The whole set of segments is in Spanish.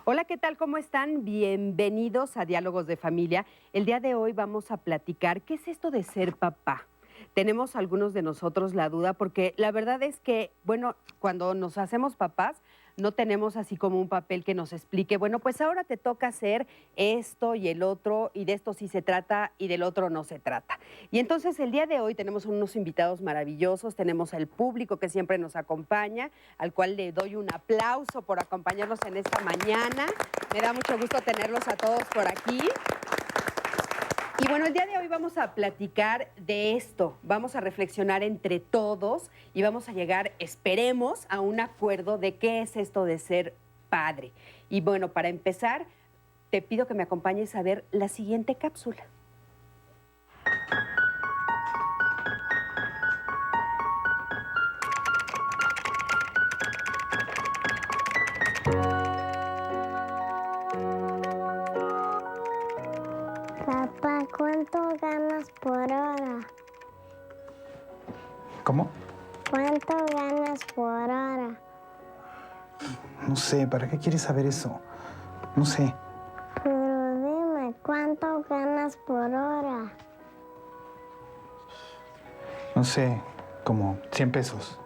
Hola, ¿qué tal? ¿Cómo están? Bienvenidos a Diálogos de Familia. El día de hoy vamos a platicar qué es esto de ser papá. Tenemos algunos de nosotros la duda porque la verdad es que, bueno, cuando nos hacemos papás, no tenemos así como un papel que nos explique, bueno, pues ahora te toca hacer esto y el otro, y de esto sí se trata y del otro no se trata. Y entonces el día de hoy tenemos unos invitados maravillosos, tenemos al público que siempre nos acompaña, al cual le doy un aplauso por acompañarnos en esta mañana. Me da mucho gusto tenerlos a todos por aquí. Y bueno, el día de hoy vamos a platicar de esto, vamos a reflexionar entre todos y vamos a llegar, esperemos, a un acuerdo de qué es esto de ser padre. Y bueno, para empezar, te pido que me acompañes a ver la siguiente cápsula. Papá, ¿cuánto ganas por hora? ¿Cómo? ¿Cuánto ganas por hora? No sé, ¿para qué quieres saber eso? No sé. Pero dime, ¿cuánto ganas por hora? No sé, como 100 pesos.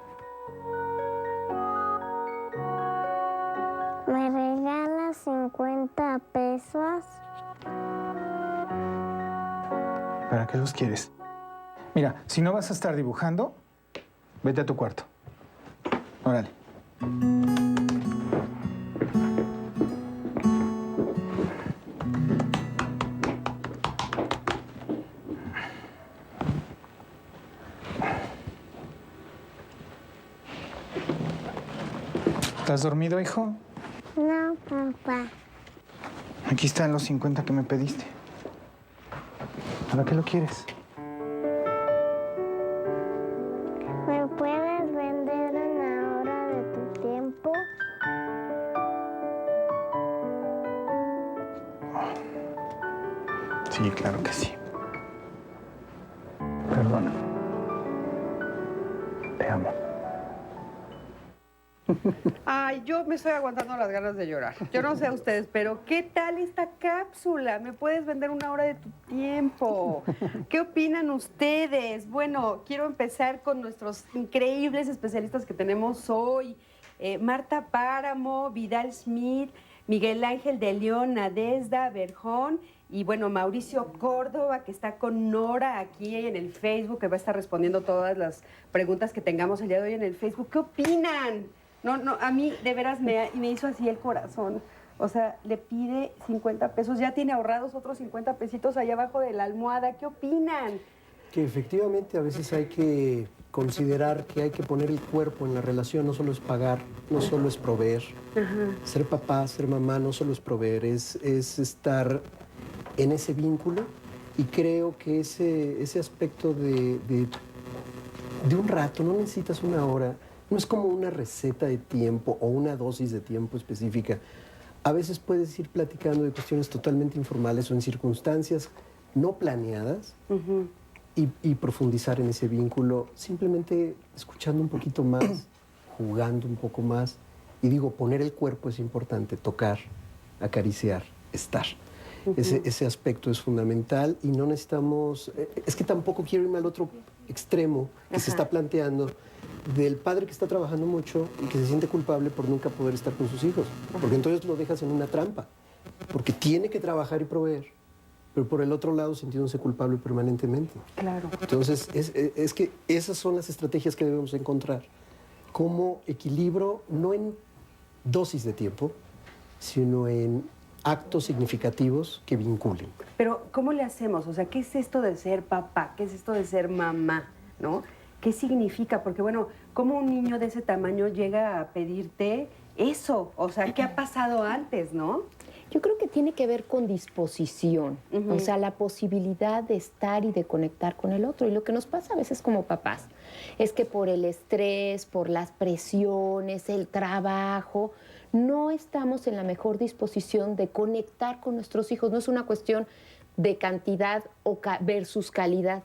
¿Me regalas 50 pesos? ¿Para qué los quieres? Mira, si no vas a estar dibujando, vete a tu cuarto. Órale. ¿Estás dormido, hijo? No, papá. Aquí están los 50 que me pediste. ¿Para qué lo quieres? ¿Me puedes vender una hora de tu tiempo? Sí, claro que sí. Perdona. Te amo. Ay, yo me estoy aguantando las ganas de llorar. Yo no sé a ustedes, pero ¿qué tal esta cápsula? ¿Me puedes vender una hora de tu tiempo? ¿Qué opinan ustedes? Bueno, quiero empezar con nuestros increíbles especialistas que tenemos hoy. Marta Páramo, Vidal Smith, Miguel Ángel de León, Nadezda Berjón y bueno, Mauricio Córdoba, que está con Nora aquí en el Facebook, que va a estar respondiendo todas las preguntas que tengamos el día de hoy en el Facebook. ¿Qué opinan? No, a mí de veras me hizo así el corazón. O sea, le pide 50 pesos, ya tiene ahorrados otros 50 pesitos allá abajo de la almohada. ¿Qué opinan? Que efectivamente a veces hay que considerar que hay que poner el cuerpo en la relación, no solo es pagar, no solo es proveer. Ser papá, ser mamá no solo es proveer, es estar en ese vínculo y creo que ese aspecto de un rato, no necesitas una hora, no es como una receta de tiempo o una dosis de tiempo específica. A veces puedes ir platicando de cuestiones totalmente informales o en circunstancias no planeadas y profundizar en ese vínculo, simplemente escuchando un poquito más, jugando un poco más. Y digo, poner el cuerpo es importante, tocar, acariciar, estar. Ese aspecto es fundamental y no necesitamos... Es que tampoco quiero irme al otro extremo que se está planteando del padre que está trabajando mucho y que se siente culpable por nunca poder estar con sus hijos. Porque entonces lo dejas en una trampa. Porque tiene que trabajar y proveer, pero por el otro lado sintiéndose culpable permanentemente. Claro. Entonces, es que esas son las estrategias que debemos encontrar. Como equilibrio, no en dosis de tiempo, sino en actos significativos que vinculen. Pero, ¿cómo le hacemos? O sea, ¿qué es esto de ser papá? ¿Qué es esto de ser mamá? ¿No? ¿Qué significa? Porque, bueno, ¿cómo un niño de ese tamaño llega a pedirte eso? O sea, ¿qué ha pasado antes, no? Yo creo que tiene que ver con disposición, o sea, la posibilidad de estar y de conectar con el otro. Y lo que nos pasa a veces como papás es que por el estrés, por las presiones, el trabajo, no estamos en la mejor disposición de conectar con nuestros hijos. No es una cuestión de cantidad versus calidad,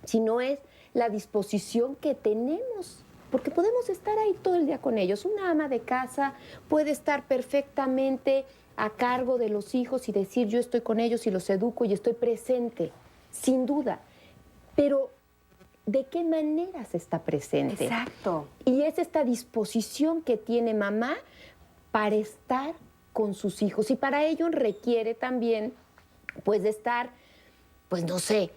sino es la disposición que tenemos porque podemos estar ahí todo el día con ellos. Una ama de casa puede estar perfectamente a cargo de los hijos y decir yo estoy con ellos y los educo y estoy presente, sin duda. Pero ¿de qué manera se está presente? Exacto. Y es esta disposición que tiene mamá para estar con sus hijos. Y para ello requiere también, pues, de estar, pues, no sé,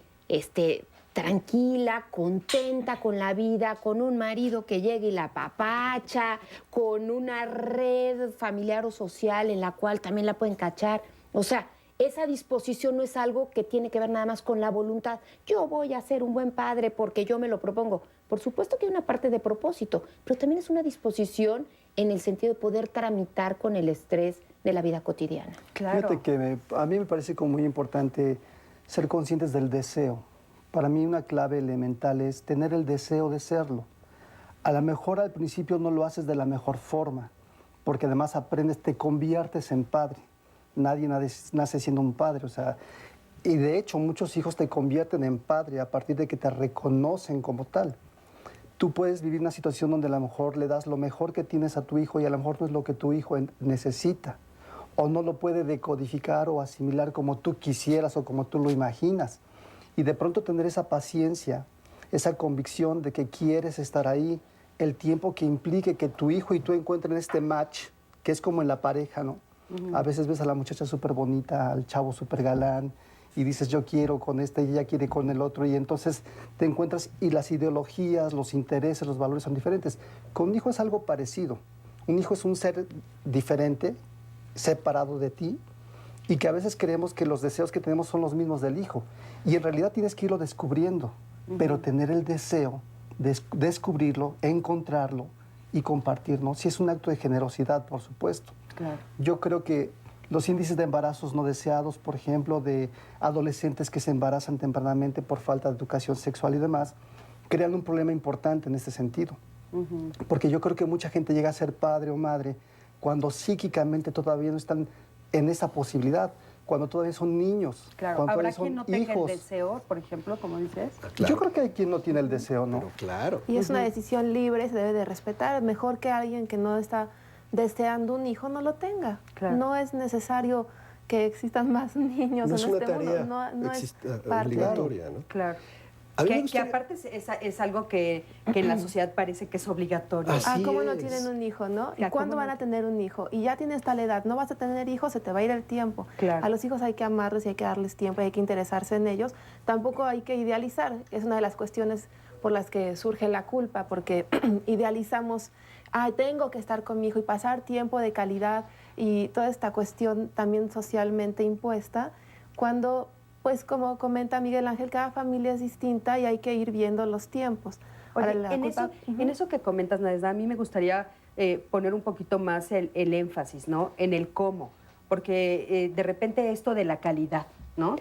tranquila, contenta con la vida, con un marido que llegue y la apapacha, con una red familiar o social en la cual también la pueden cachar. O sea, esa disposición no es algo que tiene que ver nada más con la voluntad. Yo voy a ser un buen padre porque yo me lo propongo. Por supuesto que hay una parte de propósito, pero también es una disposición en el sentido de poder tramitar con el estrés de la vida cotidiana. Claro. Fíjate que a mí me parece como muy importante ser conscientes del deseo. Para mí una clave elemental es tener el deseo de serlo. A lo mejor al principio no lo haces de la mejor forma, porque además aprendes, te conviertes en padre. Nadie nace siendo un padre, o sea, y de hecho muchos hijos te convierten en padre a partir de que te reconocen como tal. Tú puedes vivir una situación donde a lo mejor le das lo mejor que tienes a tu hijo y a lo mejor no es lo que tu hijo necesita, o no lo puede decodificar o asimilar como tú quisieras o como tú lo imaginas. Y de pronto tener esa paciencia, esa convicción de que quieres estar ahí, el tiempo que implique que tu hijo y tú encuentren este match, que es como en la pareja, ¿no? A veces ves a la muchacha súper bonita, al chavo súper galán, y dices, yo quiero con este y ella quiere con el otro, y entonces te encuentras, y las ideologías, los intereses, los valores son diferentes. Con un hijo es algo parecido. Un hijo es un ser diferente, separado de ti, y que a veces creemos que los deseos que tenemos son los mismos del hijo. Y en realidad tienes que irlo descubriendo, pero tener el deseo de descubrirlo, encontrarlo y compartirlo. Sí es un acto de generosidad, por supuesto. Claro. Yo creo que los índices de embarazos no deseados, por ejemplo, de adolescentes que se embarazan tempranamente por falta de educación sexual y demás, crean un problema importante en este sentido. Porque yo creo que mucha gente llega a ser padre o madre cuando psíquicamente todavía no están en esa posibilidad, cuando todavía son niños. Claro. Cuando ¿Habrá todavía son quien no tenga el hijos. deseo, por ejemplo, como dices? Claro. Yo creo que hay quien no tiene el deseo, ¿no? Pero claro. Y es una decisión libre, se debe de respetar. Mejor que alguien que no está deseando un hijo no lo tenga. Claro. No es necesario que existan más niños No en es una este tarea mundo. No es parte de- obligatoria, ¿no? Claro. A mí me Que gustaría- aparte es algo que en la sociedad parece que es obligatorio. Así ¿cómo no es. tienen un hijo, no? Ya, ¿Y cuándo ¿cómo van no? a tener un hijo? Y ya tienes tal edad, no vas a tener hijos, se te va a ir el tiempo. Claro. A los hijos hay que amarlos y hay que darles tiempo, y hay que interesarse en ellos. Tampoco hay que idealizar. Es una de las cuestiones por las que surge la culpa, porque idealizamos, tengo que estar con mi hijo y pasar tiempo de calidad y toda esta cuestión también socialmente impuesta, cuando, pues como comenta Miguel Ángel, cada familia es distinta y hay que ir viendo los tiempos. Oye, Ahora, la en culpa- eso que comentas, Nadezhda, a mí me gustaría poner un poquito más el énfasis, ¿no? En el cómo, porque de repente esto de la calidad, ¿no?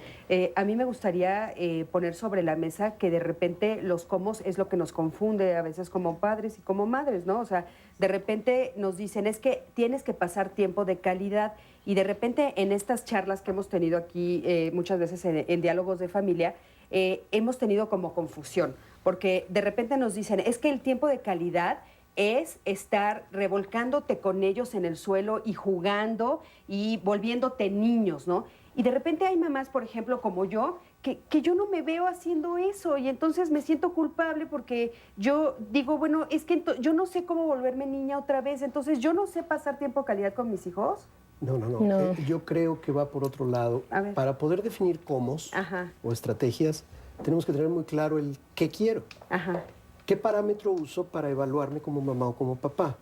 A mí me gustaría poner sobre la mesa que de repente los cómo es lo que nos confunde a veces como padres y como madres, ¿no? O sea, de repente nos dicen, es que tienes que pasar tiempo de calidad, y de repente en estas charlas que hemos tenido aquí muchas veces en diálogos de familia, hemos tenido como confusión, porque de repente nos dicen, es que el tiempo de calidad es estar revolcándote con ellos en el suelo y jugando y volviéndote niños, ¿no? Y de repente hay mamás, por ejemplo, como yo, que yo no me veo haciendo eso, y entonces me siento culpable porque yo digo, bueno, es que yo no sé cómo volverme niña otra vez, entonces yo no sé pasar tiempo de calidad con mis hijos. No. No. Yo creo que va por otro lado. A ver. Para poder definir cómo Ajá. o estrategias, tenemos que tener muy claro el qué quiero. Ajá. ¿Qué parámetro uso para evaluarme como mamá o como papá?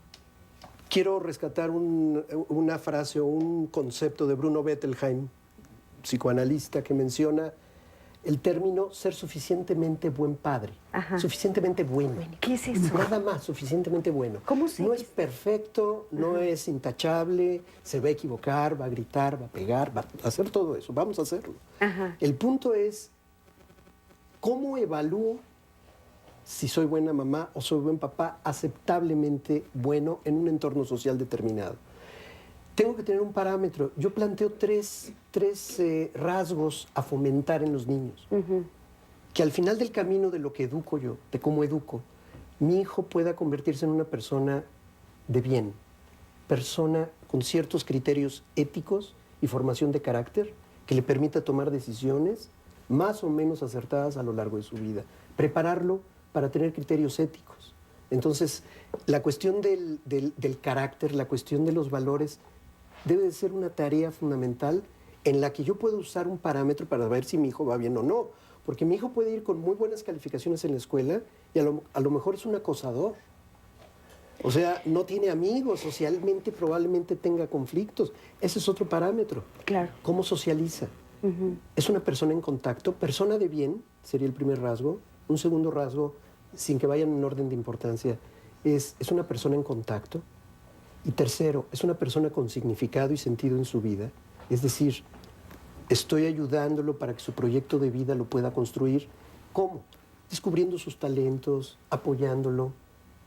Quiero rescatar una frase o un concepto de Bruno Bettelheim, psicoanalista, que menciona el término ser suficientemente buen padre. Ajá. Suficientemente bueno. ¿Qué es eso? Nada más, suficientemente bueno. ¿Cómo se No es dice? perfecto, no es intachable, se va a equivocar, va a gritar, va a pegar, va a hacer todo eso. Vamos a hacerlo. Ajá. El punto es, ¿cómo evalúo si soy buena mamá o soy buen papá aceptablemente bueno en un entorno social determinado? Tengo que tener un parámetro. Yo planteo tres rasgos a fomentar en los niños, que al final del camino de lo que educo yo, de cómo educo, mi hijo pueda convertirse en una persona de bien, persona con ciertos criterios éticos y formación de carácter que le permita tomar decisiones más o menos acertadas a lo largo de su vida. Prepararlo para tener criterios éticos. Entonces, la cuestión del carácter, la cuestión de los valores, debe de ser una tarea fundamental en la que yo puedo usar un parámetro para ver si mi hijo va bien o no. Porque mi hijo puede ir con muy buenas calificaciones en la escuela y a lo mejor es un acosador. O sea, no tiene amigos, socialmente probablemente tenga conflictos. Ese es otro parámetro. Claro. ¿Cómo socializa? Es una persona en contacto, persona de bien, sería el primer rasgo. Un segundo rasgo, sin que vayan en orden de importancia, es una persona en contacto. Y tercero, es una persona con significado y sentido en su vida. Es decir, estoy ayudándolo para que su proyecto de vida lo pueda construir. ¿Cómo? Descubriendo sus talentos, apoyándolo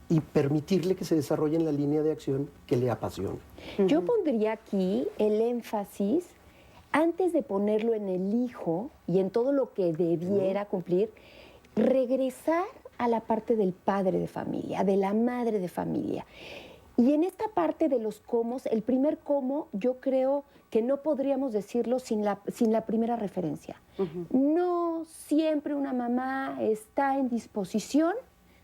y permitirle que se desarrolle en la línea de acción que le apasiona. Yo pondría aquí el énfasis, antes de ponerlo en el hijo y en todo lo que debiera cumplir, regresar a la parte del padre de familia, de la madre de familia. Y en esta parte de los cómo, el primer cómo, yo creo que no podríamos decirlo sin la primera referencia. No siempre una mamá está en disposición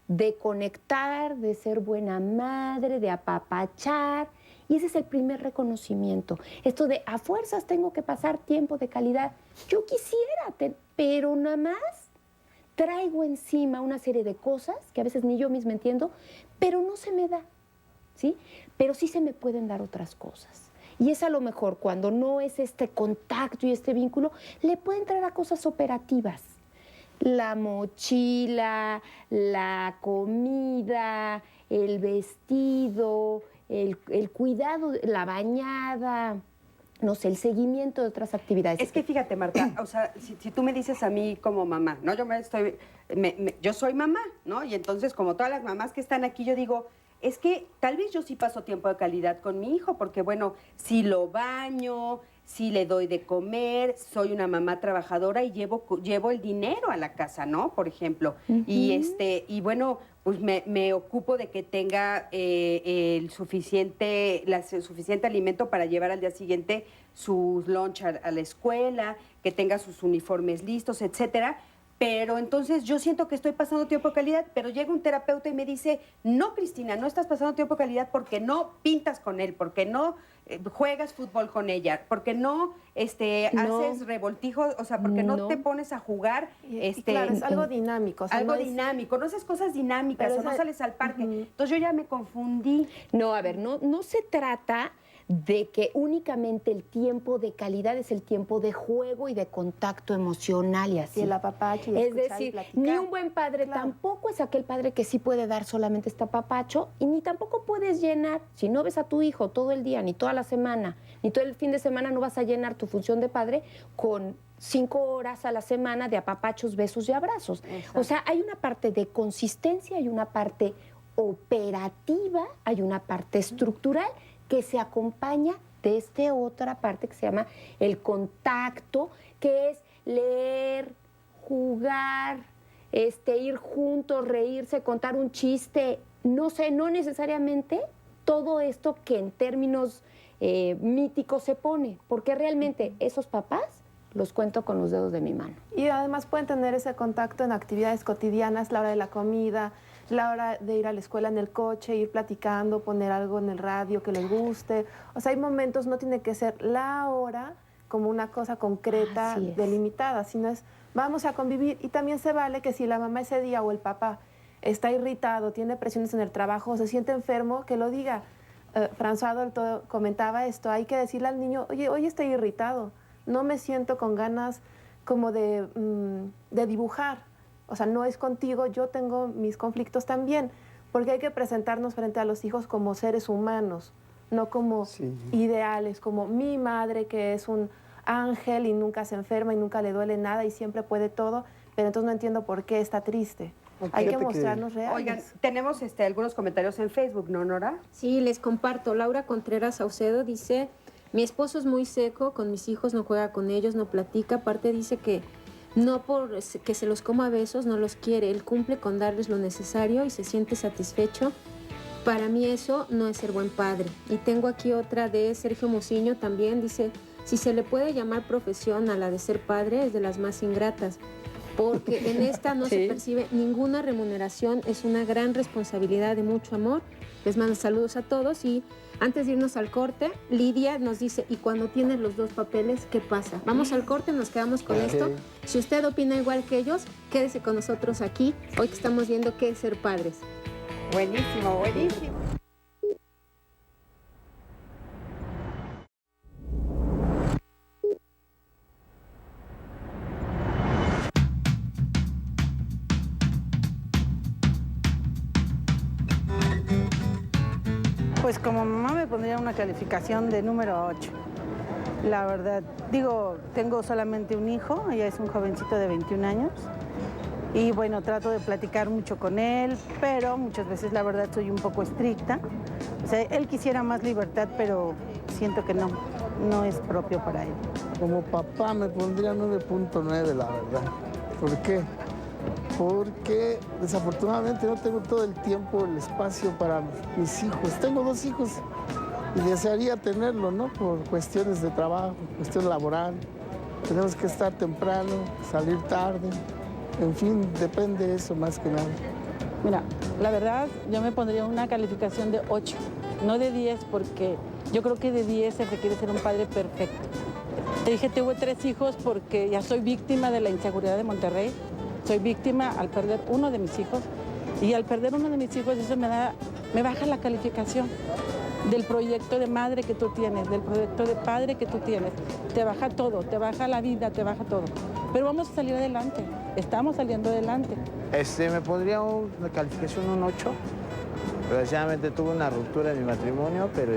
de conectar, de ser buena madre, de apapachar. Y ese es el primer reconocimiento. Esto de a fuerzas tengo que pasar tiempo de calidad. Yo quisiera, pero nada más traigo encima una serie de cosas que a veces ni yo misma entiendo, pero no se me da, ¿sí? Pero sí se me pueden dar otras cosas. Y es a lo mejor cuando no es este contacto y este vínculo, le pueden traer a cosas operativas. La mochila, la comida, el vestido, el cuidado, la bañada, no sé, el seguimiento de otras actividades. Es que fíjate, Marta, o sea, si tú me dices a mí como mamá, ¿no? Yo soy mamá, ¿no? Y entonces, como todas las mamás que están aquí, yo digo, es que tal vez yo sí paso tiempo de calidad con mi hijo, porque bueno, si lo baño, si le doy de comer, soy una mamá trabajadora y llevo el dinero a la casa, ¿no? Por ejemplo. Y bueno, pues me ocupo de que tenga el suficiente alimento para llevar al día siguiente su lunch a la escuela, que tenga sus uniformes listos, etcétera. Pero entonces yo siento que estoy pasando tiempo de calidad, pero llega un terapeuta y me dice, no, Cristina, no estás pasando tiempo de calidad porque no pintas con él, porque no juegas fútbol con ella, porque no, haces revoltijos, o sea, porque no te pones a jugar. Y claro, es algo dinámico. O sea, algo no dinámico, no haces cosas dinámicas, o no sales al parque. Entonces yo ya me confundí. No, a ver, no se trata de que únicamente el tiempo de calidad es el tiempo de juego y de contacto emocional y así. Y el apapacho. Es decir, ni un buen padre tampoco es aquel padre que sí puede dar solamente este apapacho y ni tampoco puedes llenar, si no ves a tu hijo todo el día, ni toda la semana, ni todo el fin de semana, no vas a llenar tu función de padre con 5 horas a la semana de apapachos, besos y abrazos. Exacto. O sea, hay una parte de consistencia, hay una parte operativa, hay una parte estructural que se acompaña de esta otra parte que se llama el contacto, que es leer, jugar, ir juntos, reírse, contar un chiste, no sé, no necesariamente todo esto que en términos míticos se pone, porque realmente esos papás los cuento con los dedos de mi mano. Y además pueden tener ese contacto en actividades cotidianas, la hora de la comida, la hora de ir a la escuela en el coche, ir platicando, poner algo en el radio que les guste. O sea, hay momentos, no tiene que ser la hora como una cosa concreta, delimitada, sino es vamos a convivir. Y también se vale que si la mamá ese día o el papá está irritado, tiene presiones en el trabajo, se siente enfermo, que lo diga. François Dolto comentaba esto, hay que decirle al niño, oye, hoy estoy irritado, no me siento con ganas como de dibujar. O sea, no es contigo, yo tengo mis conflictos también, porque hay que presentarnos frente a los hijos como seres humanos, no como ideales, como mi madre que es un ángel y nunca se enferma y nunca le duele nada y siempre puede todo, pero entonces no entiendo por qué está triste. Hay que mostrarnos reales. Oigan, tenemos algunos comentarios en Facebook, ¿no, Nora? Sí, les comparto. Laura Contreras Saucedo dice, mi esposo es muy seco, con mis hijos no juega con ellos, no platica, aparte dice que no por que se los coma a besos, no los quiere. Él cumple con darles lo necesario y se siente satisfecho. Para mí eso no es ser buen padre. Y tengo aquí otra de Sergio Muciño también. Dice, si se le puede llamar profesión a la de ser padre, es de las más ingratas. Porque en esta no se percibe ninguna remuneración. Es una gran responsabilidad de mucho amor. Les mando saludos a todos y antes de irnos al corte, Lidia nos dice, ¿y cuando tienes los dos papeles, qué pasa? Vamos al corte, nos quedamos con esto. Si usted opina igual que ellos, quédese con nosotros aquí, hoy que estamos viendo qué es ser padres. Buenísimo, buenísimo. Pues como mamá me pondría una calificación de número 8. La verdad, digo, tengo solamente un hijo, ella es un jovencito de 21 años. Y bueno, trato de platicar mucho con él, pero muchas veces la verdad soy un poco estricta. O sea, él quisiera más libertad, pero siento que no es propio para él. Como papá me pondría 9.9, la verdad. ¿Por qué? Porque desafortunadamente no tengo todo el tiempo, el espacio para mis hijos. Tengo 2 hijos y desearía tenerlo, ¿no? Por cuestiones de trabajo, cuestión laboral. Tenemos que estar temprano, salir tarde. En fin, depende de eso más que nada. Mira, la verdad, yo me pondría una calificación de 8, no de 10, porque yo creo que de 10 se requiere ser un padre perfecto. Te dije, tuve 3 hijos porque ya soy víctima de la inseguridad de Monterrey. Soy víctima al perder uno de mis hijos y al perder uno de mis hijos eso me baja la calificación del proyecto de madre que tú tienes, del proyecto de padre que tú tienes. Te baja todo, te baja la vida, te baja todo. Pero vamos a salir adelante, estamos saliendo adelante. Me pondría una calificación un 8. Desgraciadamente tuve una ruptura en mi matrimonio, pero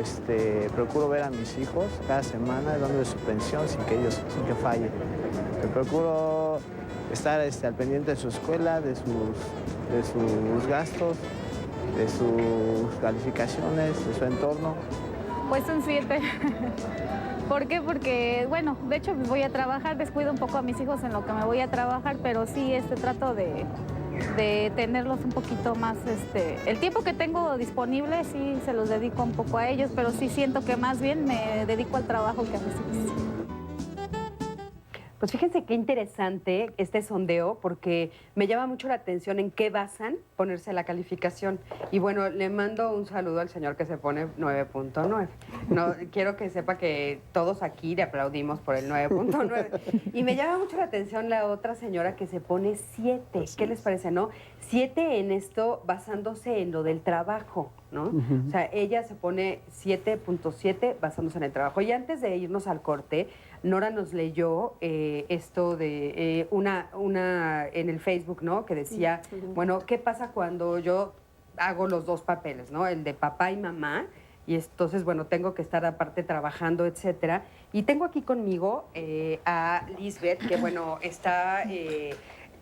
procuro ver a mis hijos cada semana dándoles su pensión sin que falle. Procuro estar al pendiente de su escuela, de sus gastos, de sus calificaciones, de su entorno. Pues un 7. ¿Por qué? Porque, bueno, de hecho voy a trabajar, descuido un poco a mis hijos en lo que me voy a trabajar, pero sí trato de tenerlos un poquito más, el tiempo que tengo disponible sí se los dedico un poco a ellos, pero sí siento que más bien me dedico al trabajo que a mis hijos. Pues fíjense qué interesante este sondeo, porque me llama mucho la atención en qué basan ponerse la calificación. Y bueno, le mando un saludo al señor que se pone 9.9. No, quiero que sepa que todos aquí le aplaudimos por el 9.9. Y me llama mucho la atención la otra señora que se pone 7. ¿Qué les parece, no? 7 en esto basándose en lo del trabajo, ¿no? O sea, ella se pone 7.7 basándose en el trabajo. Y antes de irnos al corte, Nora nos leyó esto de una en el Facebook, ¿no? Que decía, bueno, ¿qué pasa cuando yo hago los dos papeles, ¿no? El de papá y mamá. Y entonces, bueno, tengo que estar aparte trabajando, etcétera. Y tengo aquí conmigo a Lisbeth, que, bueno, está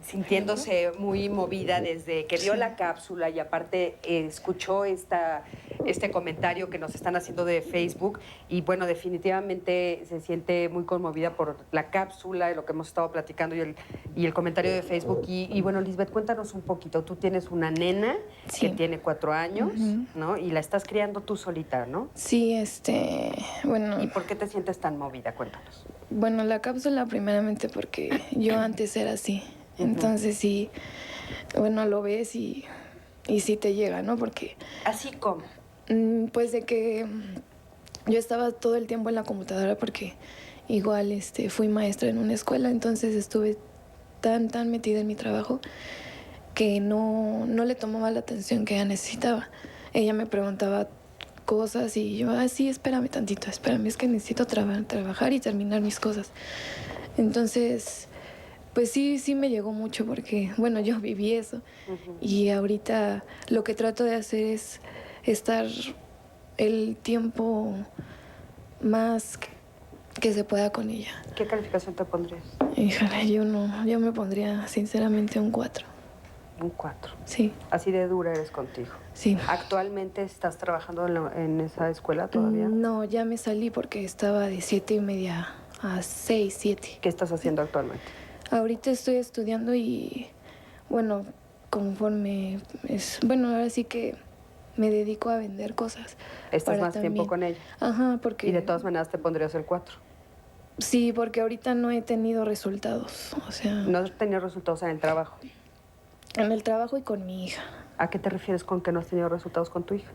sintiéndose muy movida desde que vio la cápsula y aparte escuchó este comentario que nos están haciendo de Facebook y bueno, definitivamente se siente muy conmovida por la cápsula y lo que hemos estado platicando y el comentario de Facebook. Y bueno, Lisbeth, cuéntanos un poquito. Tú tienes una nena que tiene 4 años, ¿no? Y la estás criando tú solita, ¿no? Sí, bueno... ¿Y por qué te sientes tan movida? Cuéntanos. Bueno, la cápsula primeramente porque yo antes era así. Entonces sí, bueno, lo ves y sí te llega, ¿no? Porque... ¿Así como? Pues de que yo estaba todo el tiempo en la computadora porque igual fui maestra en una escuela, entonces estuve tan metida en mi trabajo que no le tomaba la atención que ella necesitaba. Ella me preguntaba cosas y yo, sí, espérame tantito, espérame, es que necesito trabajar y terminar mis cosas. Entonces... Pues sí me llegó mucho porque, bueno, yo viví eso. Y ahorita lo que trato de hacer es estar el tiempo más que se pueda con ella. ¿Qué calificación te pondrías? Híjole, yo me pondría sinceramente un 4. Un 4. Sí. Así de dura eres contigo. Sí. ¿Actualmente estás trabajando en esa escuela todavía? No, ya me salí porque estaba de 7:30 a 6, 7. ¿Qué estás haciendo actualmente? Ahorita estoy estudiando y, bueno, conforme es... Bueno, ahora sí que me dedico a vender cosas. ¿Estás para más tiempo con ella? Ajá, porque... Y de todas maneras te pondrías el 4. Sí, porque ahorita no he tenido resultados, o sea... ¿No has tenido resultados en el trabajo? En el trabajo y con mi hija. ¿A qué te refieres con que no has tenido resultados con tu hija?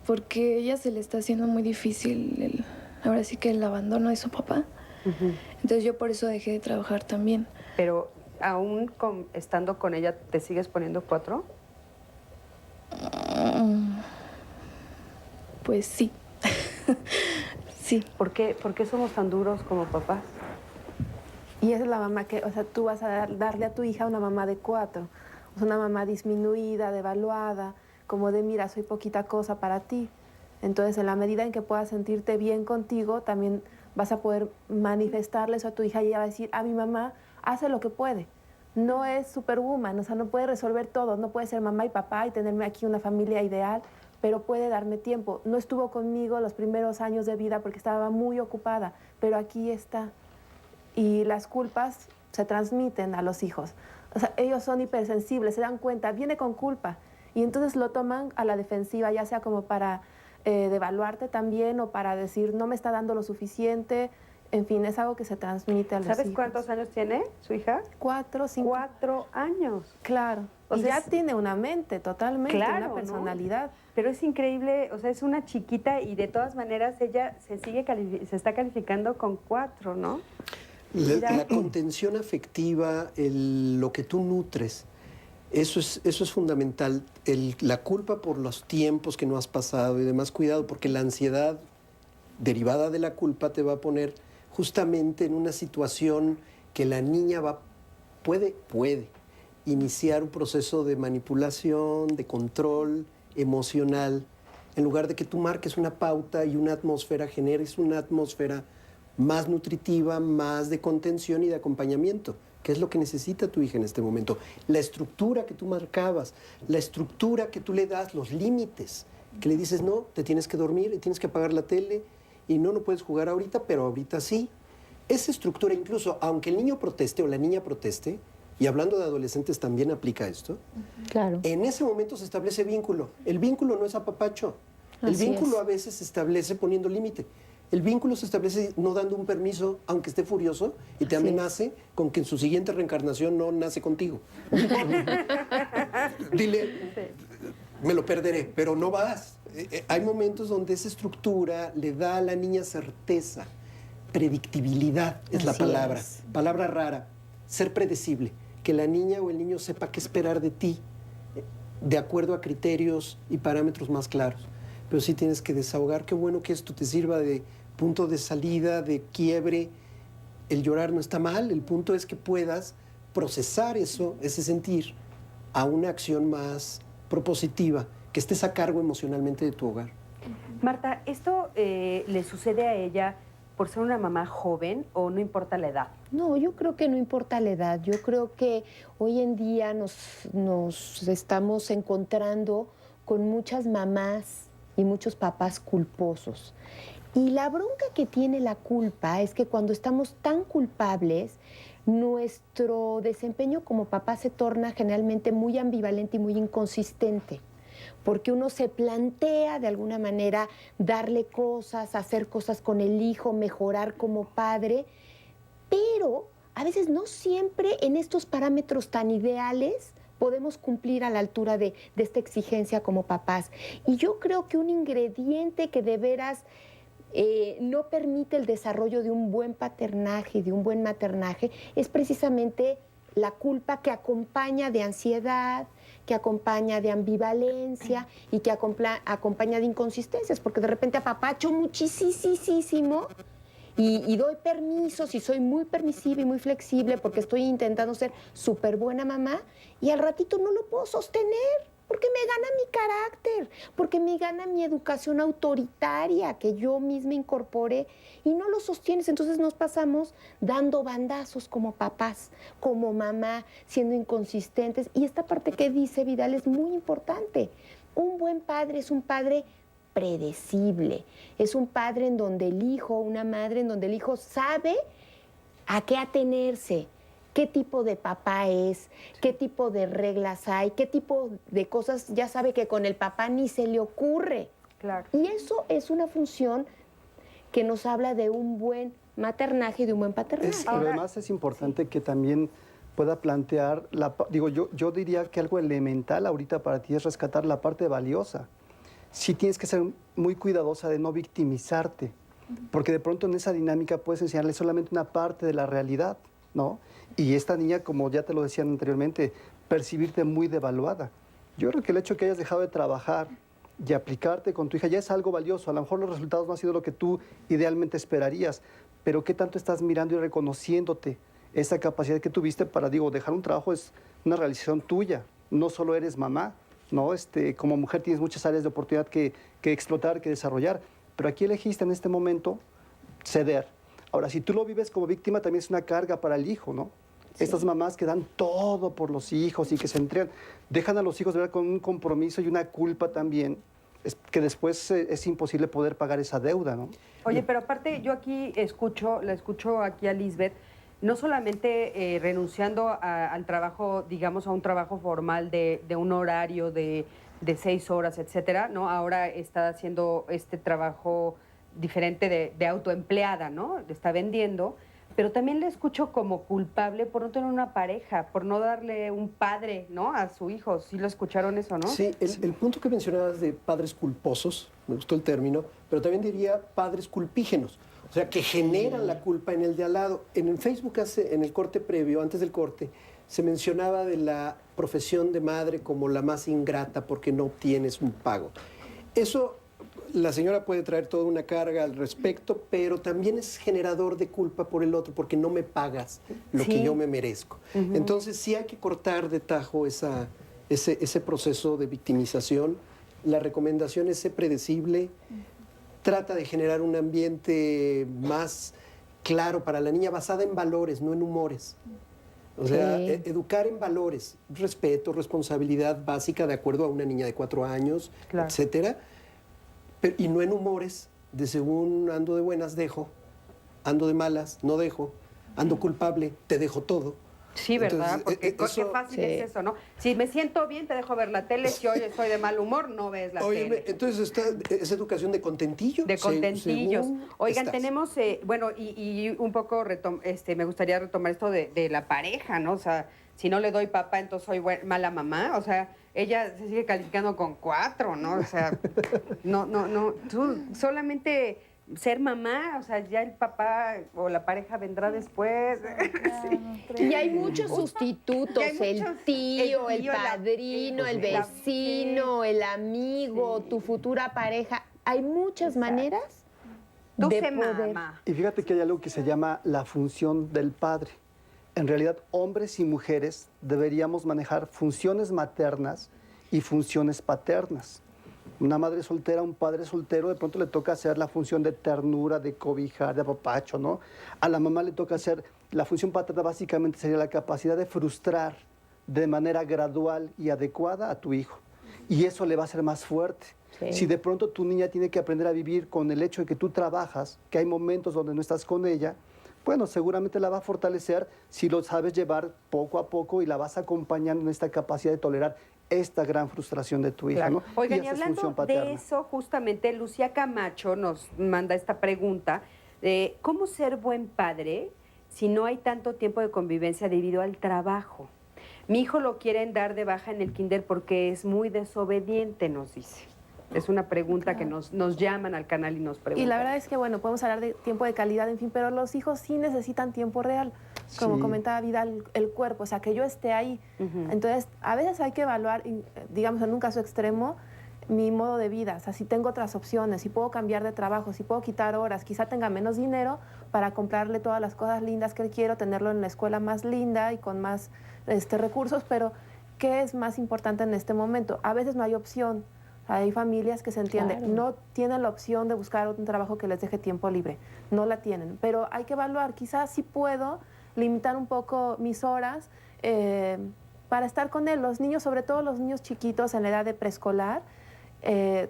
Porque a ella se le está haciendo muy difícil, ahora sí que el abandono de su papá. Entonces yo por eso dejé de trabajar también. Pero aún estando con ella, ¿te sigues poniendo 4? Pues sí. Sí. ¿Por qué somos tan duros como papás? Y esa es la mamá que, o sea, tú vas a darle a tu hija una mamá de 4. O sea, una mamá disminuida, devaluada, como de, mira, soy poquita cosa para ti. Entonces, en la medida en que puedas sentirte bien contigo, también vas a poder manifestarle eso a tu hija y ella va a decir, mi mamá hace lo que puede. No es superwoman, o sea, no puede resolver todo, no puede ser mamá y papá y tenerme aquí una familia ideal, pero puede darme tiempo. No estuvo conmigo los primeros años de vida porque estaba muy ocupada, pero aquí está. Y las culpas se transmiten a los hijos. O sea, ellos son hipersensibles, se dan cuenta, viene con culpa. Y entonces lo toman a la defensiva, ya sea como para devaluarte también o para decir, no me está dando lo suficiente. En fin, es algo que se transmite a los hijos. ¿Sabes cuántos años tiene su hija? 4, 5. 4 años. Claro. O y sea, ya tiene una mente totalmente, claro, una personalidad. ¿no? Pero es increíble, o sea, es una chiquita y de todas maneras ella se está calificando con 4, ¿no? La contención afectiva, lo que tú nutres, eso es fundamental. La culpa por los tiempos que no has pasado y demás, cuidado, porque la ansiedad derivada de la culpa te va a poner justamente en una situación que la niña puede iniciar un proceso de manipulación, de control emocional, en lugar de que tú marques una pauta y una atmósfera, generes una atmósfera más nutritiva, más de contención y de acompañamiento, que es lo que necesita tu hija en este momento. La estructura que tú marcabas, la estructura que tú le das, los límites, que le dices, no, te tienes que dormir y tienes que apagar la tele y no puedes jugar ahorita, pero ahorita sí. Esa estructura, incluso, aunque el niño proteste o la niña proteste, y hablando de adolescentes también aplica esto, claro. En ese momento se establece vínculo. El vínculo no es apapacho. El vínculo a veces se establece poniendo límite. El vínculo se establece no dando un permiso, aunque esté furioso, y te amenace con que en su siguiente reencarnación no nace contigo. Dile, me lo perderé, pero no vas. Hay momentos donde esa estructura le da a la niña certeza, predictibilidad es la palabra. Palabra rara, ser predecible. Que la niña o el niño sepa qué esperar de ti, de acuerdo a criterios y parámetros más claros. Pero sí tienes que desahogar. Qué bueno que esto te sirva de punto de salida, de quiebre. El llorar no está mal, el punto es que puedas procesar eso, ese sentir, a una acción más propositiva, que estés a cargo emocionalmente de tu hogar. Marta, ¿esto le sucede a ella por ser una mamá joven o no importa la edad? No, yo creo que no importa la edad. Yo creo que hoy en día nos estamos encontrando con muchas mamás y muchos papás culposos. Y la bronca que tiene la culpa es que cuando estamos tan culpables, nuestro desempeño como papá se torna generalmente muy ambivalente y muy inconsistente. Porque uno se plantea de alguna manera darle cosas, hacer cosas con el hijo, mejorar como padre, pero a veces no siempre en estos parámetros tan ideales podemos cumplir a la altura de esta exigencia como papás. Y yo creo que un ingrediente que de veras no permite el desarrollo de un buen paternaje y de un buen maternaje es precisamente la culpa que acompaña de ansiedad, que acompaña de ambivalencia y que acompaña de inconsistencias, porque de repente apapacho muchísimo y doy permisos y soy muy permisiva y muy flexible porque estoy intentando ser súper buena mamá y al ratito no lo puedo sostener porque me gana mi carácter, porque me gana mi educación autoritaria que yo misma incorporé y no lo sostienes. Entonces nos pasamos dando bandazos como papás, como mamá, siendo inconsistentes. Y esta parte que dice Vidal es muy importante. Un buen padre es un padre predecible, es un padre en donde el hijo, una madre en donde el hijo sabe a qué atenerse, qué tipo de papá es, qué tipo de reglas hay, qué tipo de cosas ya sabe que con el papá ni se le ocurre. Claro. Y eso es una función que nos habla de un buen maternaje y de un buen paternaje. Pero además es importante que también pueda plantear, yo diría que algo elemental ahorita para ti es rescatar la parte valiosa. Sí tienes que ser muy cuidadosa de no victimizarte, porque de pronto en esa dinámica puedes enseñarle solamente una parte de la realidad, ¿no? Y esta niña, como ya te lo decían anteriormente, percibirte muy devaluada. Yo creo que el hecho de que hayas dejado de trabajar y aplicarte con tu hija ya es algo valioso. A lo mejor los resultados no han sido lo que tú idealmente esperarías, pero ¿qué tanto estás mirando y reconociéndote esa capacidad que tuviste para, dejar un trabajo es una realización tuya? No solo eres mamá, ¿no? Como mujer tienes muchas áreas de oportunidad que explotar, que desarrollar, pero aquí elegiste en este momento ceder. Ahora, si tú lo vives como víctima, también es una carga para el hijo, ¿no? Sí. Estas mamás que dan todo por los hijos y que se entregan, dejan a los hijos de verdad con un compromiso y una culpa también, que después es imposible poder pagar esa deuda, ¿no? Oye, pero aparte yo aquí la escucho aquí a Lisbeth, no solamente renunciando al trabajo, digamos, a un trabajo formal de un horario de 6 horas, etcétera, ¿no? Ahora está haciendo este trabajo diferente de autoempleada, ¿no? Está vendiendo, pero también le escucho como culpable por no tener una pareja, por no darle un padre, ¿no? A su hijo. ¿Sí lo escucharon eso, no? Sí, el punto que mencionabas de padres culposos, me gustó el término, pero también diría padres culpígenos. O sea, que generan la culpa en el de al lado. En el Facebook, en el corte previo, antes del corte, se mencionaba de la profesión de madre como la más ingrata porque no obtienes un pago. Eso, la señora puede traer toda una carga al respecto, pero también es generador de culpa por el otro porque no me pagas lo que yo me merezco. Entonces, sí hay que cortar de tajo ese proceso de victimización. La recomendación es ser predecible. Trata de generar un ambiente más claro para la niña, basada en valores, no en humores. O sea, educar en valores, respeto, responsabilidad básica de acuerdo a una niña de 4 años, claro, etcétera. Y no en humores de según ando de buenas, dejo, ando de malas, no dejo, ando culpable, te dejo todo. Sí, ¿verdad? Porque qué fácil es eso, ¿no? Si me siento bien, te dejo ver la tele. Si hoy estoy de mal humor, no ves la tele. Entonces, ¿es educación de contentillo? De contentillos. Oigan, tenemos, y un poco me gustaría retomar esto de la pareja, ¿no? O sea, si no le doy papá, entonces soy mala mamá. O sea, ella se sigue calificando con 4, ¿no? O sea, no. Tú solamente ser mamá, o sea, ya el papá o la pareja vendrá después. Sí. Y hay muchos sustitutos, el tío, el padrino, el vecino, el amigo, tu futura pareja. Hay muchas maneras de poder. Mamá. Y fíjate que hay algo que se llama la función del padre. En realidad, hombres y mujeres deberíamos manejar funciones maternas y funciones paternas. Una madre soltera, un padre soltero, de pronto le toca hacer la función de ternura, de cobijar, de apapacho, ¿no? A la mamá le toca hacer, la función paterna básicamente sería la capacidad de frustrar de manera gradual y adecuada a tu hijo. Y eso le va a hacer más fuerte. Sí. Si de pronto tu niña tiene que aprender a vivir con el hecho de que tú trabajas, que hay momentos donde no estás con ella, bueno, seguramente la va a fortalecer si lo sabes llevar poco a poco y la vas acompañando en esta capacidad de tolerar esta gran frustración de tu hija, claro, ¿no? Oigan, y hablando de eso, justamente, Lucía Camacho nos manda esta pregunta, ¿cómo ser buen padre si no hay tanto tiempo de convivencia debido al trabajo? Mi hijo lo quieren dar de baja en el kinder porque es muy desobediente, nos dice. Es una pregunta que nos llaman al canal y nos preguntan. Y la verdad es que, bueno, podemos hablar de tiempo de calidad, en fin, pero los hijos sí necesitan tiempo real. Como comentaba Vidal, el cuerpo, o sea, que yo esté ahí. Entonces, a veces hay que evaluar, digamos, en un caso extremo, mi modo de vida. O sea, si tengo otras opciones, si puedo cambiar de trabajo, si puedo quitar horas, quizá tenga menos dinero para comprarle todas las cosas lindas que quiero, tenerlo en la escuela más linda y con más recursos, pero ¿qué es más importante en este momento? A veces no hay opción. Hay familias que se entienden, claro, no tienen la opción de buscar un trabajo que les deje tiempo libre, no la tienen, pero hay que evaluar, quizás sí puedo limitar un poco mis horas para estar con él. Los niños, sobre todo los niños chiquitos en la edad de preescolar,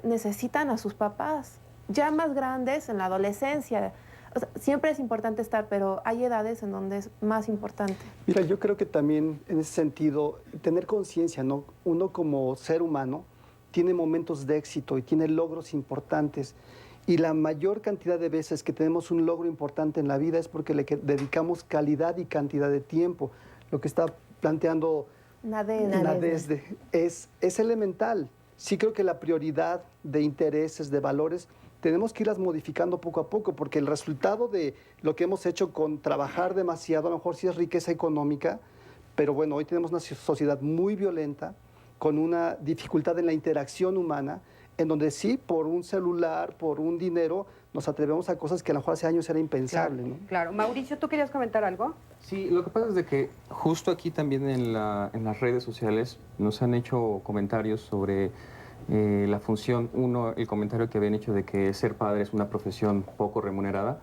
necesitan a sus papás, ya más grandes en la adolescencia. O sea, siempre es importante estar, pero hay edades en donde es más importante. Mira, yo creo que también en ese sentido, tener conciencia, ¿no? Uno como ser humano tiene momentos de éxito y tiene logros importantes. Y la mayor cantidad de veces que tenemos un logro importante en la vida es porque le dedicamos calidad y cantidad de tiempo. Lo que está planteando Nadezhde es elemental. Sí creo que la prioridad de intereses, de valores, tenemos que irlas modificando poco a poco, porque el resultado de lo que hemos hecho con trabajar demasiado, a lo mejor sí es riqueza económica, pero bueno, hoy tenemos una sociedad muy violenta, con una dificultad en la interacción humana, en donde sí, por un celular, por un dinero, nos atrevemos a cosas que a lo mejor hace años era impensable. Claro, ¿no? claro. Mauricio, ¿tú querías comentar algo? Sí, lo que pasa es de que justo aquí también en las redes sociales nos han hecho comentarios sobre la función. Uno, el comentario que habían hecho de que ser padre es una profesión poco remunerada,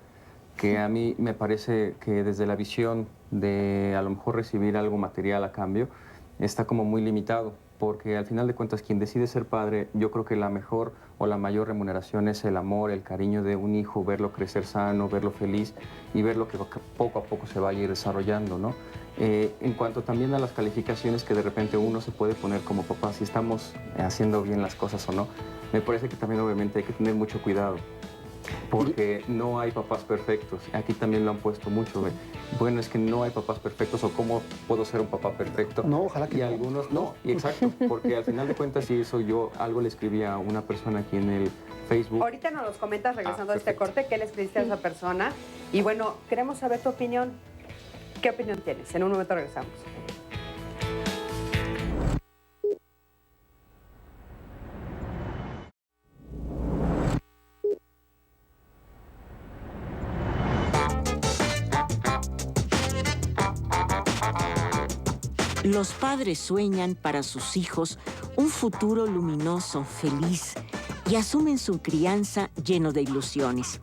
que a mí me parece que desde la visión de a lo mejor recibir algo material a cambio, está como muy limitado, porque al final de cuentas quien decide ser padre, yo creo que la mejor o la mayor remuneración es el amor, el cariño de un hijo, verlo crecer sano, verlo feliz y verlo que poco a poco se va a ir desarrollando, ¿no? En cuanto también a las calificaciones que de repente uno se puede poner como papá, si estamos haciendo bien las cosas o no, me parece que también obviamente hay que tener mucho cuidado, porque no hay papás perfectos. Aquí también lo han puesto mucho. Bueno, es que no hay papás perfectos, o cómo puedo ser un papá perfecto. No, ojalá que y no. algunos no. Y exacto, porque al final de cuentas, y eso yo algo le escribí a una persona aquí en el Facebook. Ahorita nos los comentas regresando a este corte, ¿qué le escribiste a esa persona? Y bueno, queremos saber tu opinión. ¿Qué opinión tienes? En un momento regresamos. Los padres sueñan para sus hijos un futuro luminoso, feliz, y asumen su crianza lleno de ilusiones.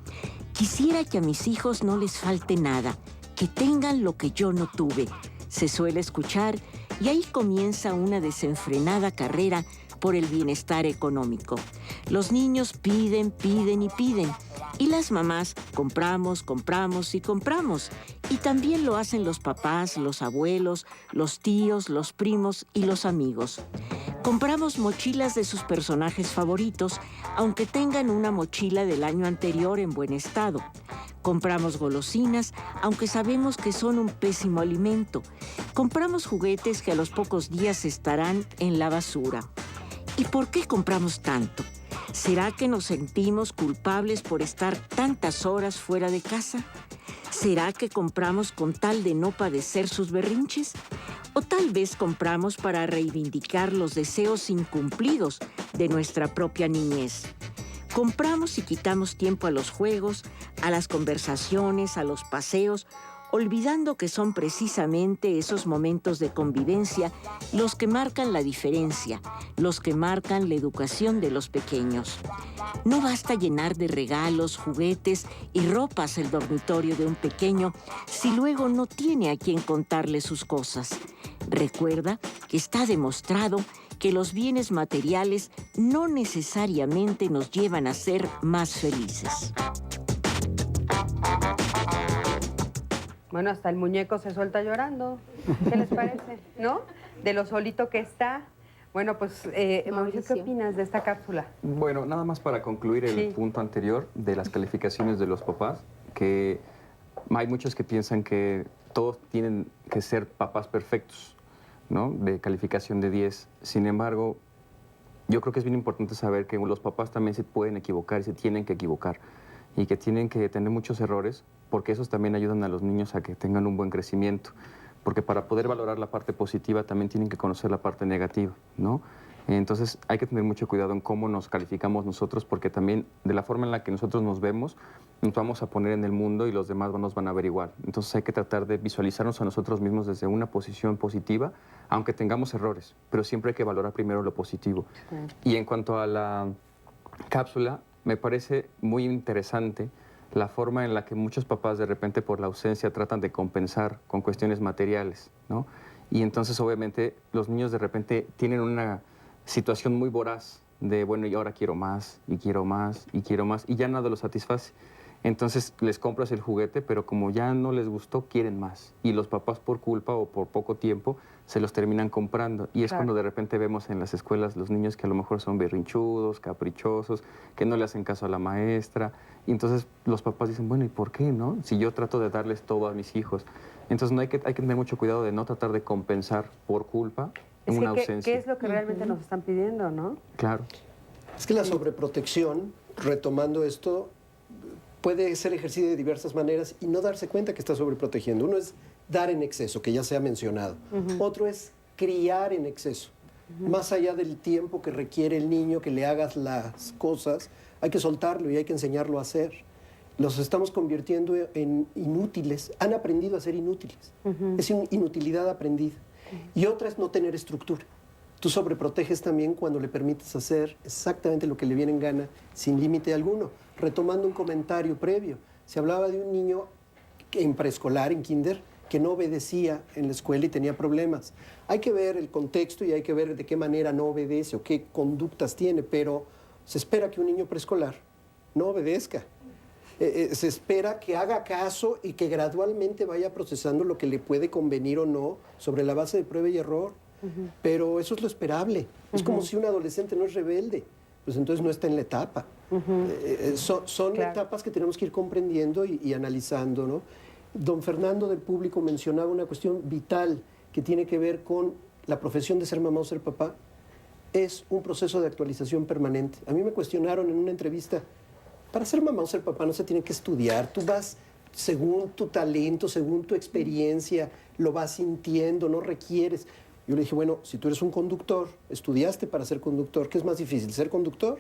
Quisiera que a mis hijos no les falte nada, que tengan lo que yo no tuve, se suele escuchar, y ahí comienza una desenfrenada carrera por el bienestar económico. Los niños piden, piden y piden, y las mamás compramos, compramos y compramos. Y también lo hacen los papás, los abuelos, los tíos, los primos y los amigos. Compramos mochilas de sus personajes favoritos, aunque tengan una mochila del año anterior en buen estado. Compramos golosinas, aunque sabemos que son un pésimo alimento. Compramos juguetes que a los pocos días estarán en la basura. ¿Y por qué compramos tanto? ¿Será que nos sentimos culpables por estar tantas horas fuera de casa? ¿Será que compramos con tal de no padecer sus berrinches? ¿O tal vez compramos para reivindicar los deseos incumplidos de nuestra propia niñez? Compramos y quitamos tiempo a los juegos, a las conversaciones, a los paseos, olvidando que son precisamente esos momentos de convivencia los que marcan la diferencia, los que marcan la educación de los pequeños. No basta llenar de regalos, juguetes y ropas el dormitorio de un pequeño si luego no tiene a quien contarle sus cosas. Recuerda que está demostrado que los bienes materiales no necesariamente nos llevan a ser más felices. Bueno, hasta el muñeco se suelta llorando. ¿Qué les parece? ¿No? De lo solito que está. Bueno, pues, Mauricio, ¿qué opinas de esta cápsula? Bueno, nada más para concluir el punto anterior de las calificaciones de los papás, que hay muchos que piensan que todos tienen que ser papás perfectos, ¿no? De calificación de 10. Sin embargo, yo creo que es bien importante saber que los papás también se pueden equivocar y se tienen que equivocar, y que tienen que tener muchos errores, porque esos también ayudan a los niños a que tengan un buen crecimiento. Porque para poder valorar la parte positiva también tienen que conocer la parte negativa, ¿no? Entonces hay que tener mucho cuidado en cómo nos calificamos nosotros, porque también de la forma en la que nosotros nos vemos, nos vamos a poner en el mundo y los demás nos van a ver igual. Entonces hay que tratar de visualizarnos a nosotros mismos desde una posición positiva, aunque tengamos errores, pero siempre hay que valorar primero lo positivo. Y en cuanto a la cápsula, me parece muy interesante la forma en la que muchos papás de repente por la ausencia tratan de compensar con cuestiones materiales, ¿no? Y entonces obviamente los niños de repente tienen una situación muy voraz de, bueno, y ahora quiero más, y quiero más, y quiero más, y ya nada los satisface. Entonces les compras el juguete, pero como ya no les gustó, quieren más. Y los papás por culpa o por poco tiempo se los terminan comprando. Y es cuando de repente vemos en las escuelas los niños que a lo mejor son berrinchudos, caprichosos, que no le hacen caso a la maestra. Y entonces los papás dicen, bueno, ¿y por qué, no? Si yo trato de darles todo a mis hijos. Entonces no hay que tener mucho cuidado de no tratar de compensar por culpa una ausencia. ¿Qué es lo que realmente nos están pidiendo, no? Claro. Es que la sobreprotección, retomando esto, puede ser ejercida de diversas maneras y no darse cuenta que está sobreprotegiendo. Uno es dar en exceso, que ya se ha mencionado. Otro es criar en exceso. Más allá del tiempo que requiere el niño que le hagas las cosas, hay que soltarlo y hay que enseñarlo a hacer. Los estamos convirtiendo en inútiles. Han aprendido a ser inútiles. Es inutilidad aprendida. Y otra es no tener estructura. Tú sobreproteges también cuando le permites hacer exactamente lo que le viene en gana, sin límite alguno. Retomando un comentario previo, se hablaba de un niño en preescolar, en kinder, que no obedecía en la escuela y tenía problemas. Hay que ver el contexto y hay que ver de qué manera no obedece o qué conductas tiene, pero se espera que un niño preescolar no obedezca. Se espera que haga caso y que gradualmente vaya procesando lo que le puede convenir o no sobre la base de prueba y error. Pero eso es lo esperable. Es como si un adolescente no es rebelde, pues entonces no está en la etapa. Son etapas que tenemos que ir comprendiendo y analizando, ¿no? Don Fernando del Público mencionaba una cuestión vital que tiene que ver con la profesión de ser mamá o ser papá. Es un proceso de actualización permanente. A mí me cuestionaron en una entrevista, para ser mamá o ser papá no se tiene que estudiar, tú vas según tu talento, según tu experiencia, lo vas sintiendo, no requieres. Yo le dije, bueno, si tú eres un conductor, estudiaste para ser conductor, ¿qué es más difícil, ser conductor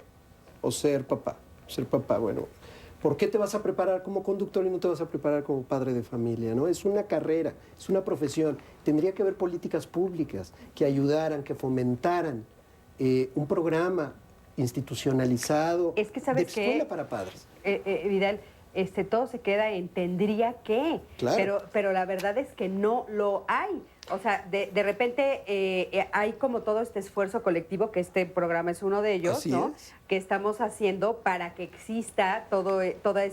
o ser papá? Ser papá, bueno, ¿por qué te vas a preparar como conductor y no te vas a preparar como padre de familia, no? Es una carrera, es una profesión. Tendría que haber políticas públicas que ayudaran, que fomentaran un programa institucionalizado de escuela para padres. Vidal, todo se queda en tendría que, Claro. pero la verdad es que no lo hay. O sea, de repente hay como todo este esfuerzo colectivo, que este programa es uno de ellos, Así ¿no? es. Que estamos haciendo para que exista toda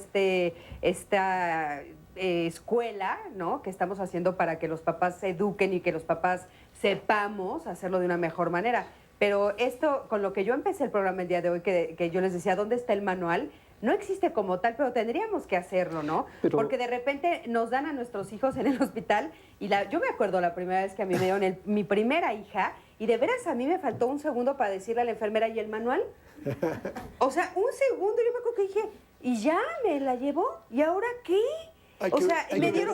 esta escuela, ¿no? Que estamos haciendo para que los papás se eduquen y que los papás sepamos hacerlo de una mejor manera. Pero esto, con lo que yo empecé el programa el día de hoy, que yo les decía, ¿dónde está el manual? No existe como tal, pero tendríamos que hacerlo, ¿no? Porque de repente nos dan a nuestros hijos en el hospital y yo me acuerdo la primera vez que a mí me dieron mi primera hija y de veras a mí me faltó un segundo para decirle a la enfermera, ¿y el manual? O sea, un segundo, yo me acuerdo que dije, ¿y ya me la llevó? ¿Y ahora qué?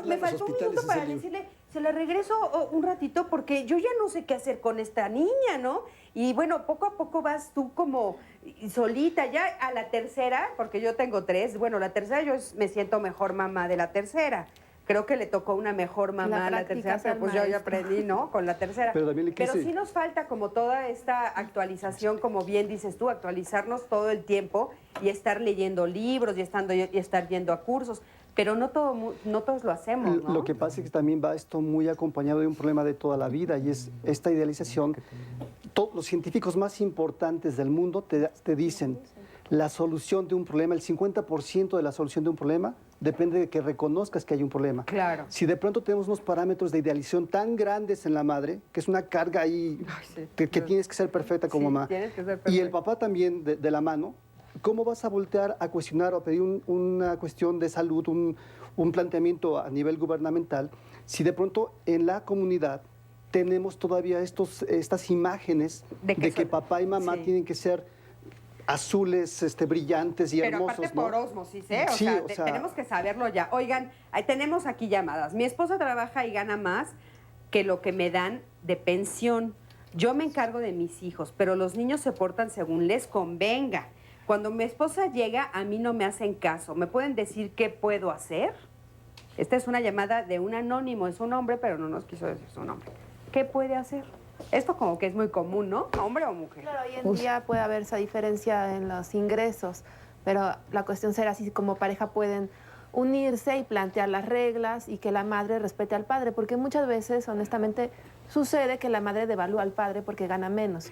Me faltó un minuto para decirle, se la regreso un ratito porque yo ya no sé qué hacer con esta niña, ¿no? Y bueno, poco a poco vas tú como solita, ya a la tercera, porque yo tengo 3, bueno, la tercera yo me siento mejor mamá de la tercera. Creo que le tocó una mejor mamá a la tercera, pero pues yo ya aprendí, ¿no? Con la tercera. Pero sí nos falta como toda esta actualización, como bien dices tú, actualizarnos todo el tiempo y estar leyendo libros y estar yendo a cursos. Pero no todos lo hacemos, ¿no? Lo que pasa es que también va esto muy acompañado de un problema de toda la vida y es esta idealización. Todos los científicos más importantes del mundo te dicen la solución de un problema, el 50% de la solución de un problema depende de que reconozcas que hay un problema. Claro. Si de pronto tenemos unos parámetros de idealización tan grandes en la madre, que es una carga ahí, que tienes que ser perfecta como mamá, tienes que ser perfecta. y el papá también de la mano, ¿cómo vas a voltear a cuestionar o a pedir una cuestión de salud, un planteamiento a nivel gubernamental, si de pronto en la comunidad tenemos todavía estas imágenes de que papá y mamá tienen que ser azules, brillantes y hermosos? Pero aparte ¿no? por ósmosis, ¿eh? Sí, o sea, tenemos que saberlo ya. Oigan, tenemos aquí llamadas. Mi esposa trabaja y gana más que lo que me dan de pensión. Yo me encargo de mis hijos, pero los niños se portan según les convenga. Cuando mi esposa llega, a mí no me hacen caso. ¿Me pueden decir qué puedo hacer? Esta es una llamada de un anónimo. Es un hombre, pero no nos quiso decir su nombre. ¿Qué puede hacer? Esto como que es muy común, ¿no? ¿Hombre o mujer? Claro, hoy en día puede haber esa diferencia en los ingresos, pero la cuestión será si como pareja pueden unirse y plantear las reglas y que la madre respete al padre, porque muchas veces, honestamente, sucede que la madre devalúa al padre porque gana menos.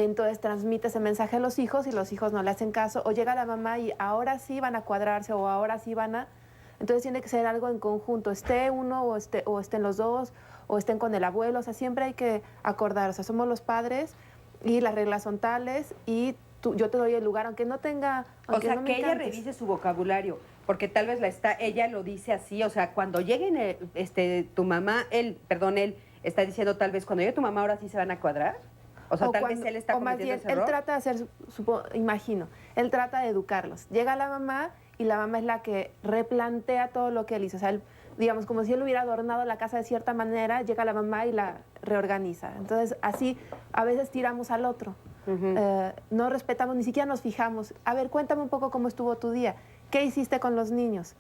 entonces transmite ese mensaje a los hijos y los hijos no le hacen caso, o llega la mamá y ahora sí van a cuadrarse o ahora sí van a... Entonces tiene que ser algo en conjunto, esté uno o estén los dos o estén con el abuelo, o sea, siempre hay que acordar, o sea, somos los padres y las reglas son tales y yo te doy el lugar, aunque no tenga... Aunque o sea, no me que ella encantes. revise su vocabulario, porque tal vez ella lo dice así, o sea, cuando lleguen tu mamá, él está diciendo tal vez, cuando llegue tu mamá ahora sí se van a cuadrar. O sea, tal vez él está cometiendo ese error. Él trata de hacer, imagino, él trata de educarlos. Llega la mamá y la mamá es la que replantea todo lo que él hizo. O sea, él, digamos, como si él hubiera adornado la casa de cierta manera, llega la mamá y la reorganiza. Entonces, así a veces tiramos al otro. No respetamos, ni siquiera nos fijamos. A ver, cuéntame un poco cómo estuvo tu día. ¿Qué hiciste con los niños?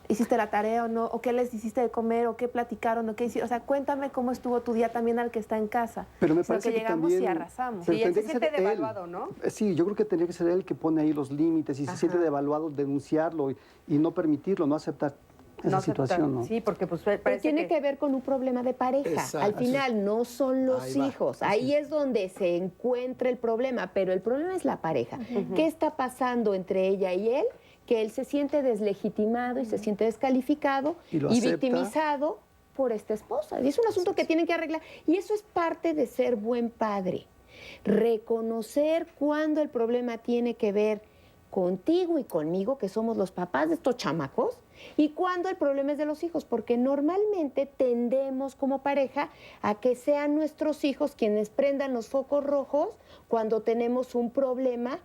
¿Hiciste la tarea o no? ¿O qué les hiciste de comer? ¿O qué platicaron? ¿O qué hicieron? O sea, cuéntame cómo estuvo tu día también al que está en casa. Pero me parece que llegamos también, y arrasamos. Sí, él se siente devaluado, ¿no? Sí, yo creo que tendría que ser él el que pone ahí los límites y se siente devaluado, denunciarlo y no permitirlo, no aceptar esa situación, ¿no? Sí, porque pues Pero tiene que ver con un problema de pareja. Exacto. Al final no son los Ahí va. hijos. Ahí es donde se encuentra el problema, pero el problema es la pareja. ¿Qué está pasando entre ella y él? Que él se siente deslegitimado y se siente descalificado Y lo y acepta. victimizado por esta esposa. Y es un asunto que tienen que arreglar. Y eso es parte de ser buen padre. Reconocer cuando el problema tiene que ver contigo y conmigo, que somos los papás de estos chamacos, y cuando el problema es de los hijos, porque normalmente tendemos como pareja a que sean nuestros hijos quienes prendan los focos rojos cuando tenemos un problema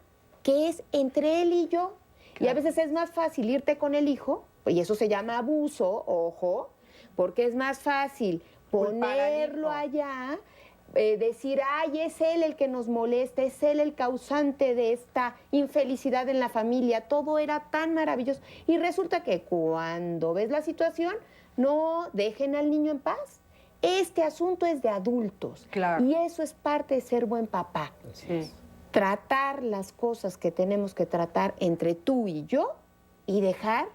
que es entre él y yo. Y a veces es más fácil irte con el hijo, y eso se llama abuso, ojo, porque es más fácil ponerlo allá, decir, ay, es él el que nos molesta, es él el causante de esta infelicidad en la familia, todo era tan maravilloso. Y resulta que cuando ves la situación, no dejen al niño en paz. Este asunto es de adultos. Claro. Y eso es parte de ser buen papá. Sí. Tratar las cosas que tenemos que tratar entre tú y yo y dejar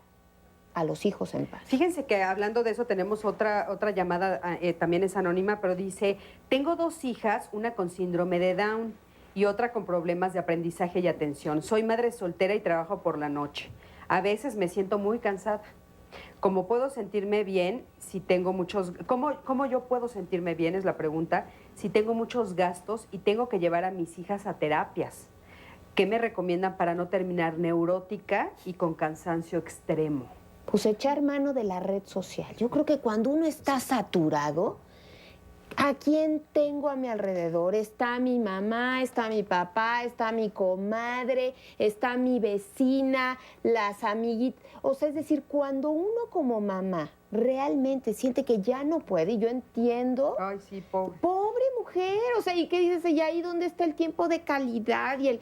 a los hijos en paz. Fíjense que hablando de eso tenemos otra llamada, también es anónima, pero dice, tengo 2 hijas, una con síndrome de Down y otra con problemas de aprendizaje y atención. Soy madre soltera y trabajo por la noche. A veces me siento muy cansada. ¿Cómo puedo sentirme bien si tengo muchos... ¿Cómo yo puedo sentirme bien? Es la pregunta. Si tengo muchos gastos y tengo que llevar a mis hijas a terapias. ¿Qué me recomiendan para no terminar neurótica y con cansancio extremo? Pues echar mano de la red social. Yo creo que cuando uno está saturado, ¿a quién tengo a mi alrededor? Está mi mamá, está mi papá, está mi comadre, está mi vecina, las amiguitas. O sea, es decir, cuando uno como mamá realmente siente que ya no puede, y yo entiendo... Ay, sí, pobre. Pobre mujer, o sea, ¿y qué dices? ¿Y ahí dónde está el tiempo de calidad y el...?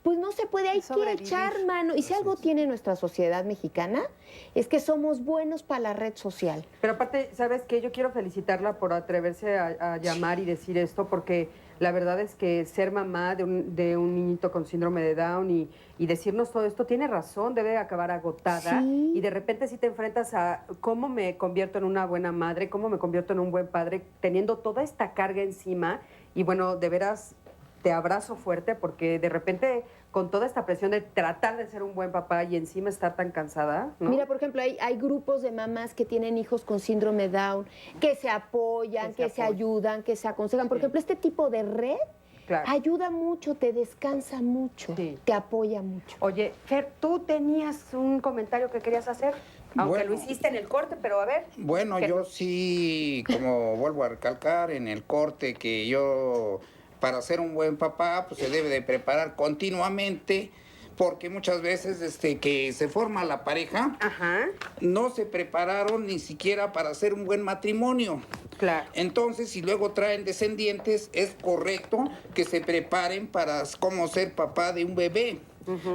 Pues no se puede, hay que echar mano. Y si algo tiene nuestra sociedad mexicana, es que somos buenos para la red social. Pero aparte, ¿sabes qué? Yo quiero felicitarla por atreverse a llamar y decir esto, porque la verdad es que ser mamá de un niñito con síndrome de Down y decirnos todo esto, tiene razón, debe acabar agotada. Sí. Y de repente sí te enfrentas a cómo me convierto en una buena madre, cómo me convierto en un buen padre, teniendo toda esta carga encima. Y bueno, de veras te abrazo fuerte, porque de repente con toda esta presión de tratar de ser un buen papá y encima estar tan cansada, ¿no? Mira, por ejemplo, hay grupos de mamás que tienen hijos con síndrome Down, que se apoyan, que se ayudan, que se aconsejan. Por ejemplo, este tipo de red ayuda mucho, te descansa mucho, te apoya mucho. Oye, Fer, tú tenías un comentario que querías hacer, aunque Bueno. lo hiciste en el corte, pero a ver. Bueno, yo sí, como vuelvo a recalcar en el corte, que yo, para ser un buen papá, pues se debe de preparar continuamente, porque muchas veces que se forma la pareja, no se prepararon ni siquiera para hacer un buen matrimonio. Claro. Entonces, si luego traen descendientes, es correcto que se preparen para cómo ser papá de un bebé.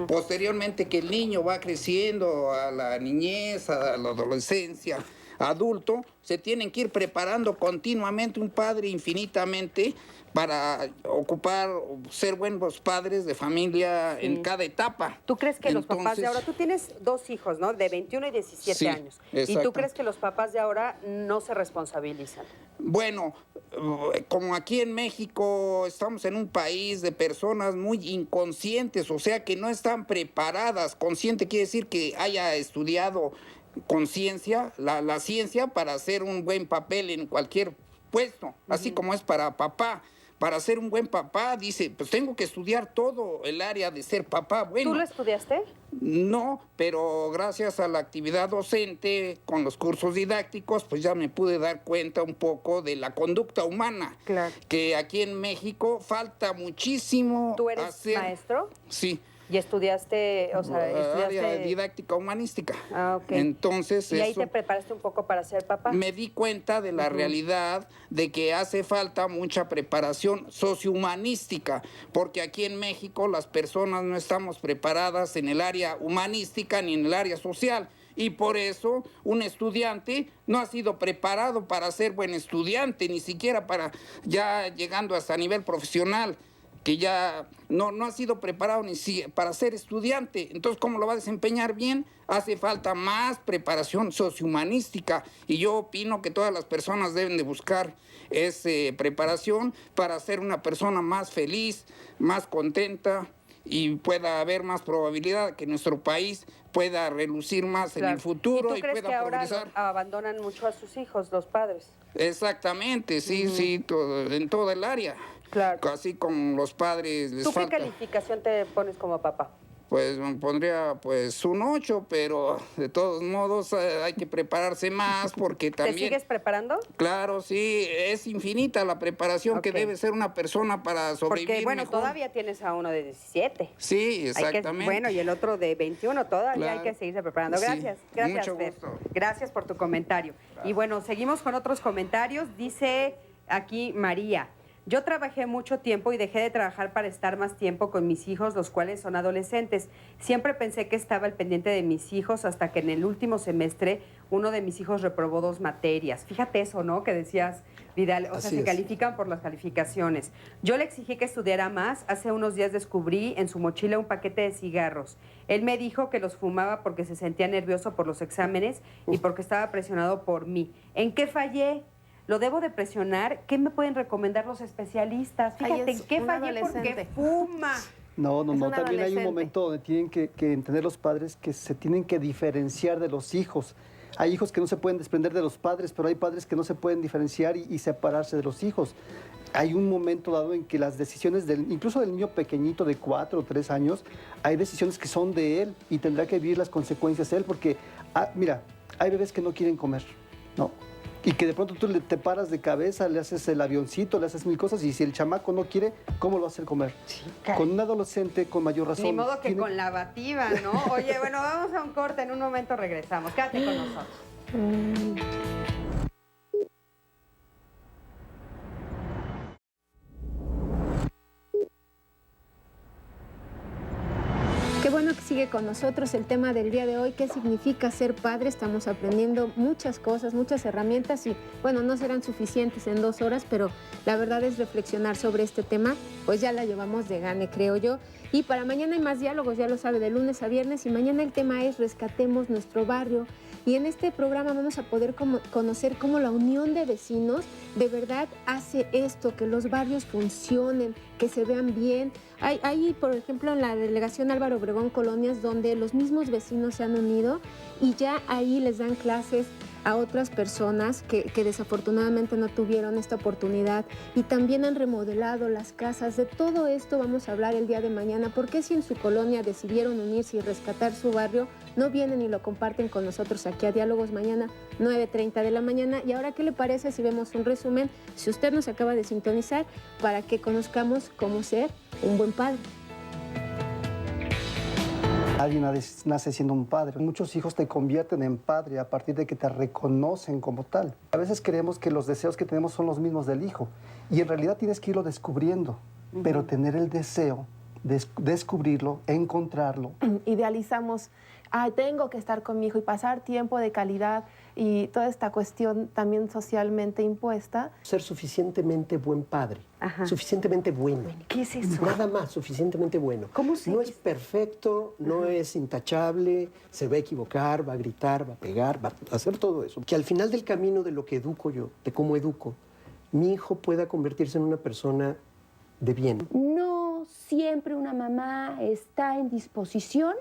Posteriormente, que el niño va creciendo a la niñez, a la adolescencia, adulto, se tienen que ir preparando continuamente un padre infinitamente para ocupar, ser buenos padres de familia en cada etapa. ¿Tú crees que los papás de ahora, tú tienes 2 hijos, ¿no? De 21 y 17 años. ¿Y tú crees que los papás de ahora no se responsabilizan? Bueno, como aquí en México estamos en un país de personas muy inconscientes, o sea que no están preparadas. Consciente quiere decir que haya estudiado conciencia, la ciencia para hacer un buen papel en cualquier puesto, así como es para papá. Para ser un buen papá, dice, pues tengo que estudiar todo el área de ser papá. Bueno, ¿tú lo estudiaste? No, pero gracias a la actividad docente, con los cursos didácticos, pues ya me pude dar cuenta un poco de la conducta humana. Claro. Que aquí en México falta muchísimo. ¿Tú eres maestro? Sí. ¿Y estudiaste, área didáctica humanística? Ah, ok. Entonces, ¿y ahí te preparaste un poco para ser papá? Me di cuenta de la realidad de que hace falta mucha preparación sociohumanística, porque aquí en México las personas no estamos preparadas en el área humanística ni en el área social. Y por eso un estudiante no ha sido preparado para ser buen estudiante, ni siquiera para ya llegando hasta nivel profesional, que ya no ha sido preparado ni para ser estudiante. Entonces, ¿cómo lo va a desempeñar bien? Hace falta más preparación sociohumanística, y yo opino que todas las personas deben de buscar esa preparación para ser una persona más feliz, más contenta, y pueda haber más probabilidad que nuestro país pueda relucir más en el futuro. ¿Y tú crees que ahora progresar. Abandonan mucho a sus hijos, los padres? Exactamente, sí, en toda el área. Claro. Así como los padres les ¿Tú falta. qué calificación te pones como papá? Pues me pondría pues un 8, pero de todos modos hay que prepararse más porque también... ¿Te sigues preparando? Claro, sí, es infinita la preparación que debe ser una persona para sobrevivir. Porque, bueno, mejor. Todavía tienes a uno de 17. Sí, exactamente. Bueno, y el otro de 21, todavía hay que seguirse preparando. Sí, Gracias, gracias, mucho Fer. gusto. Gracias por tu comentario. Y bueno, seguimos con otros comentarios. Dice aquí María: yo trabajé mucho tiempo y dejé de trabajar para estar más tiempo con mis hijos, los cuales son adolescentes. Siempre pensé que estaba al pendiente de mis hijos hasta que en el último semestre uno de mis hijos reprobó 2 materias. Fíjate eso, ¿no? Que decías, Vidal, o sea, se califican por las calificaciones. Yo le exigí que estudiara más. Hace unos días descubrí en su mochila un paquete de cigarros. Él me dijo que los fumaba porque se sentía nervioso por los exámenes y porque estaba presionado por mí. ¿En qué fallé? ¿Lo debo de presionar? ¿Qué me pueden recomendar los especialistas? Fíjate, ¿en qué fallé? Porque fuma. No. Es un También hay un adolescente. momento donde tienen que entender los padres que se tienen que diferenciar de los hijos. Hay hijos que no se pueden desprender de los padres, pero hay padres que no se pueden diferenciar y separarse de los hijos. Hay un momento dado en que las decisiones, incluso del niño pequeñito de 4 o 3 años, hay decisiones que son de él y tendrá que vivir las consecuencias él, porque, mira, hay bebés que no quieren comer, ¿no? Y que de pronto tú te paras de cabeza, le haces el avioncito, le haces 1000 cosas, y si el chamaco no quiere, ¿cómo lo va a hacer comer? Con un adolescente, con mayor razón. Ni modo que con la bativa, ¿no? Oye, bueno, vamos a un corte, en un momento regresamos. Quédate con nosotros. Qué bueno que sigue con nosotros el tema del día de hoy, qué significa ser padre. Estamos aprendiendo muchas cosas, muchas herramientas y, bueno, no serán suficientes en 2 horas, pero la verdad es reflexionar sobre este tema, pues ya la llevamos de gane, creo yo. Y para mañana hay más diálogos, ya lo sabe, de lunes a viernes, y mañana el tema es rescatemos nuestro barrio. Y en este programa vamos a poder conocer cómo la unión de vecinos de verdad hace esto, que los barrios funcionen, que se vean bien. Hay, por ejemplo, en la delegación Álvaro Obregón, colonias donde los mismos vecinos se han unido y ya ahí les dan clases a otras personas que desafortunadamente no tuvieron esta oportunidad, y también han remodelado las casas. De todo esto vamos a hablar el día de mañana. ¿Por qué, si en su colonia decidieron unirse y rescatar su barrio, no vienen y lo comparten con nosotros aquí a Diálogos mañana, 9:30 de la mañana? Y ahora, ¿qué le parece si vemos un resumen, si usted nos acaba de sintonizar, para que conozcamos cómo ser un buen padre? Alguien nace siendo un padre. Muchos hijos te convierten en padre a partir de que te reconocen como tal. A veces creemos que los deseos que tenemos son los mismos del hijo, y en realidad tienes que irlo descubriendo, pero tener el deseo de descubrirlo, encontrarlo. Idealizamos tengo que estar con mi hijo y pasar tiempo de calidad y toda esta cuestión también socialmente impuesta. Ser suficientemente buen padre, suficientemente bueno. ¿Qué es eso? Nada más, suficientemente bueno. ¿Cómo se No es perfecto, no es intachable, se va a equivocar, va a gritar, va a pegar, va a hacer todo eso. Que al final del camino de lo que educo yo, de cómo educo, mi hijo pueda convertirse en una persona de bien. No siempre una mamá está en disposición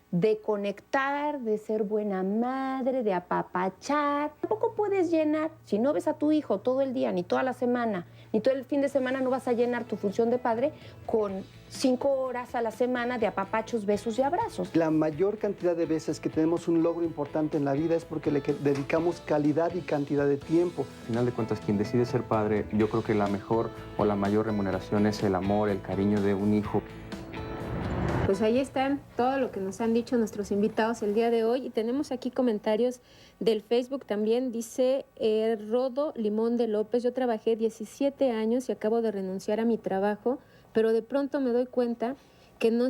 de conectar, de ser buena madre, de apapachar. Tampoco puedes llenar, si no ves a tu hijo todo el día, ni toda la semana, ni todo el fin de semana, no vas a llenar tu función de padre con 5 horas a la semana de apapachos, besos y abrazos. La mayor cantidad de veces que tenemos un logro importante en la vida es porque le dedicamos calidad y cantidad de tiempo. Al final de cuentas, quien decide ser padre, yo creo que la mejor o la mayor remuneración es el amor, el cariño de un hijo. Pues ahí están todo lo que nos han dicho nuestros invitados el día de hoy. Y tenemos aquí comentarios del Facebook también. Dice Rodo Limón de López: yo trabajé 17 años y acabo de renunciar a mi trabajo, pero de pronto me doy cuenta que no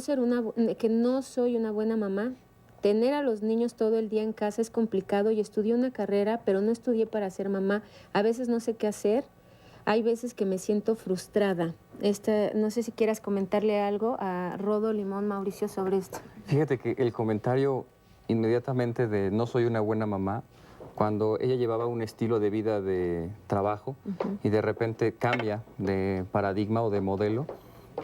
soy una buena mamá. Tener a los niños todo el día en casa es complicado y estudié una carrera, pero no estudié para ser mamá. A veces no sé qué hacer. Hay veces que me siento frustrada. No sé si quieras comentarle algo a Rodo Limón, Mauricio, sobre esto. Fíjate que el comentario inmediatamente de no soy una buena mamá, cuando ella llevaba un estilo de vida de trabajo y de repente cambia de paradigma o de modelo,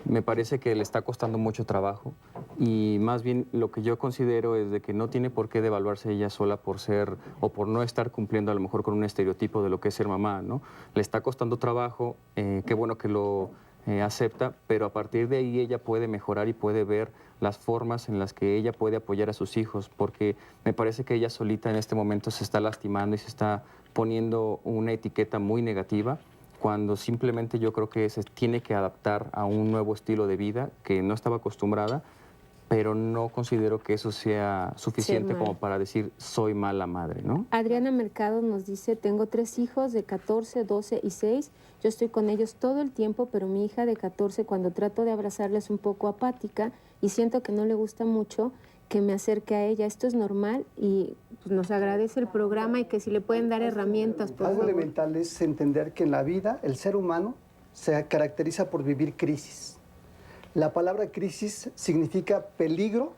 me parece que le está costando mucho trabajo y más bien lo que yo considero es de que no tiene por qué devaluarse ella sola por ser o por no estar cumpliendo a lo mejor con un estereotipo de lo que es ser mamá, ¿no? Le está costando trabajo, qué bueno que lo acepta, pero a partir de ahí ella puede mejorar y puede ver las formas en las que ella puede apoyar a sus hijos, porque me parece que ella solita en este momento se está lastimando y se está poniendo una etiqueta muy negativa, cuando simplemente yo creo que se tiene que adaptar a un nuevo estilo de vida que no estaba acostumbrada, pero no considero que eso sea suficiente como para decir soy mala madre, ¿no? Adriana Mercado nos dice: tengo 3 hijos de 14, 12 y 6. Yo estoy con ellos todo el tiempo, pero mi hija de 14, cuando trato de abrazarla, es un poco apática y siento que no le gusta mucho que me acerque a ella. Esto es normal y pues, nos agradece el programa y que si le pueden dar herramientas, por Algo favor. elemental es entender que en la vida el ser humano se caracteriza por vivir crisis. La palabra crisis significa peligro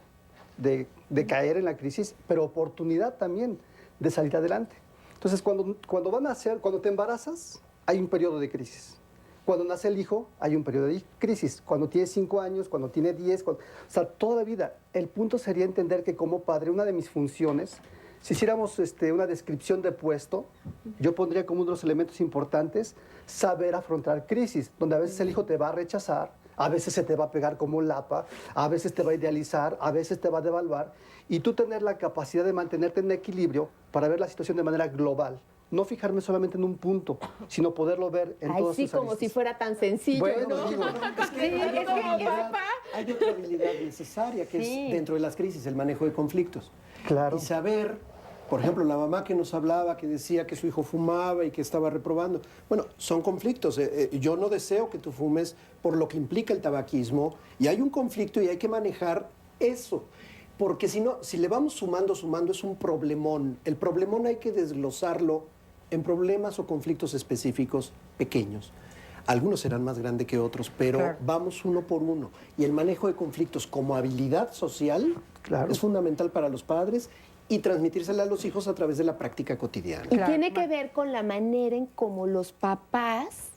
de caer en la crisis, pero oportunidad también de salir adelante. Entonces, cuando te embarazas, hay un periodo de crisis. Cuando nace el hijo, hay un periodo de crisis. Cuando tiene 5 años, cuando tiene 10, o sea, toda la vida. El punto sería entender que como padre, una de mis funciones, si hiciéramos una descripción de puesto, yo pondría como uno de los elementos importantes saber afrontar crisis, donde a veces el hijo te va a rechazar, a veces se te va a pegar como lapa, a veces te va a idealizar, a veces te va a devaluar, y tú tener la capacidad de mantenerte en equilibrio para ver la situación de manera global. No fijarme solamente en un punto, sino poderlo ver en todas sus como aristas. si fuera tan sencillo, Bueno, ¿no? digo, es que hay otra habilidad necesaria que es dentro de las crisis, el manejo de conflictos. Claro. Y saber, por ejemplo, la mamá que nos hablaba, que decía que su hijo fumaba y que estaba reprobando. Bueno, son conflictos. Yo no deseo que tú fumes por lo que implica el tabaquismo y hay un conflicto y hay que manejar eso. Porque si no, si le vamos sumando, es un problemón. El problemón hay que desglosarlo en problemas o conflictos específicos pequeños. Algunos serán más grandes que otros, pero vamos uno por uno. Y el manejo de conflictos como habilidad social es fundamental para los padres y transmitírsela a los hijos a través de la práctica cotidiana. Y tiene que ver con la manera en cómo los papás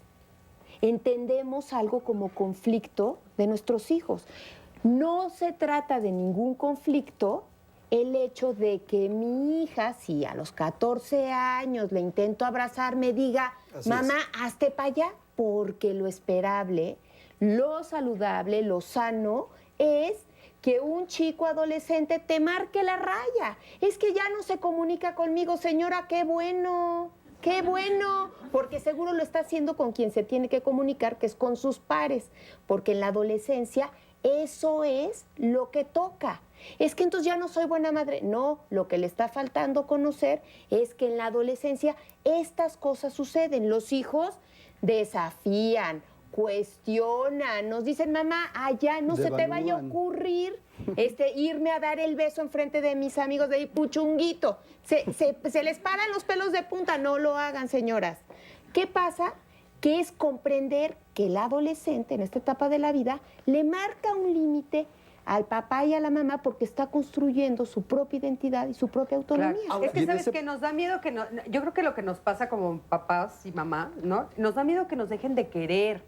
entendemos algo como conflicto de nuestros hijos. No se trata de ningún conflicto el hecho de que mi hija, si a los 14 años le intento abrazar, me diga, mamá, hazte para allá, porque lo esperable, lo saludable, lo sano es que un chico adolescente te marque la raya. Es que ya no se comunica conmigo, señora, qué bueno, porque seguro lo está haciendo con quien se tiene que comunicar, que es con sus pares, porque en la adolescencia eso es lo que toca. Es que entonces ya no soy buena madre. No, lo que le está faltando conocer es que en la adolescencia estas cosas suceden. Los hijos desafían, cuestionan, nos dicen, mamá, allá no se te vaya a Devalúan. ocurrir irme a dar el beso enfrente de mis amigos de ahí, puchunguito. Se les paran los pelos de punta, no lo hagan, señoras. ¿Qué pasa? Que es comprender que el adolescente en esta etapa de la vida le marca un límite al papá y a la mamá porque está construyendo su propia identidad y su propia autonomía. Claro. Es que sabes que nos da miedo que yo creo que lo que nos pasa como papás y mamá, ¿no? Nos da miedo que nos dejen de querer.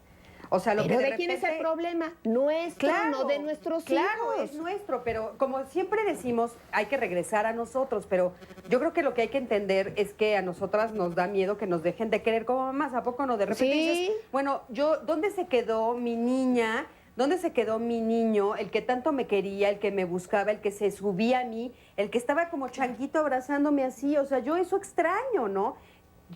O sea, Pero ¿de quién es el problema? Nuestro, no de nuestros hijos. Claro, es nuestro, pero como siempre decimos, hay que regresar a nosotros, pero yo creo que lo que hay que entender es que a nosotras nos da miedo que nos dejen de querer como mamás. ¿A poco no? De repente dices, bueno, ¿dónde se quedó mi niña? ¿Dónde se quedó mi niño, el que tanto me quería, el que me buscaba, el que se subía a mí, el que estaba como changuito abrazándome así? O sea, yo eso extraño, ¿no?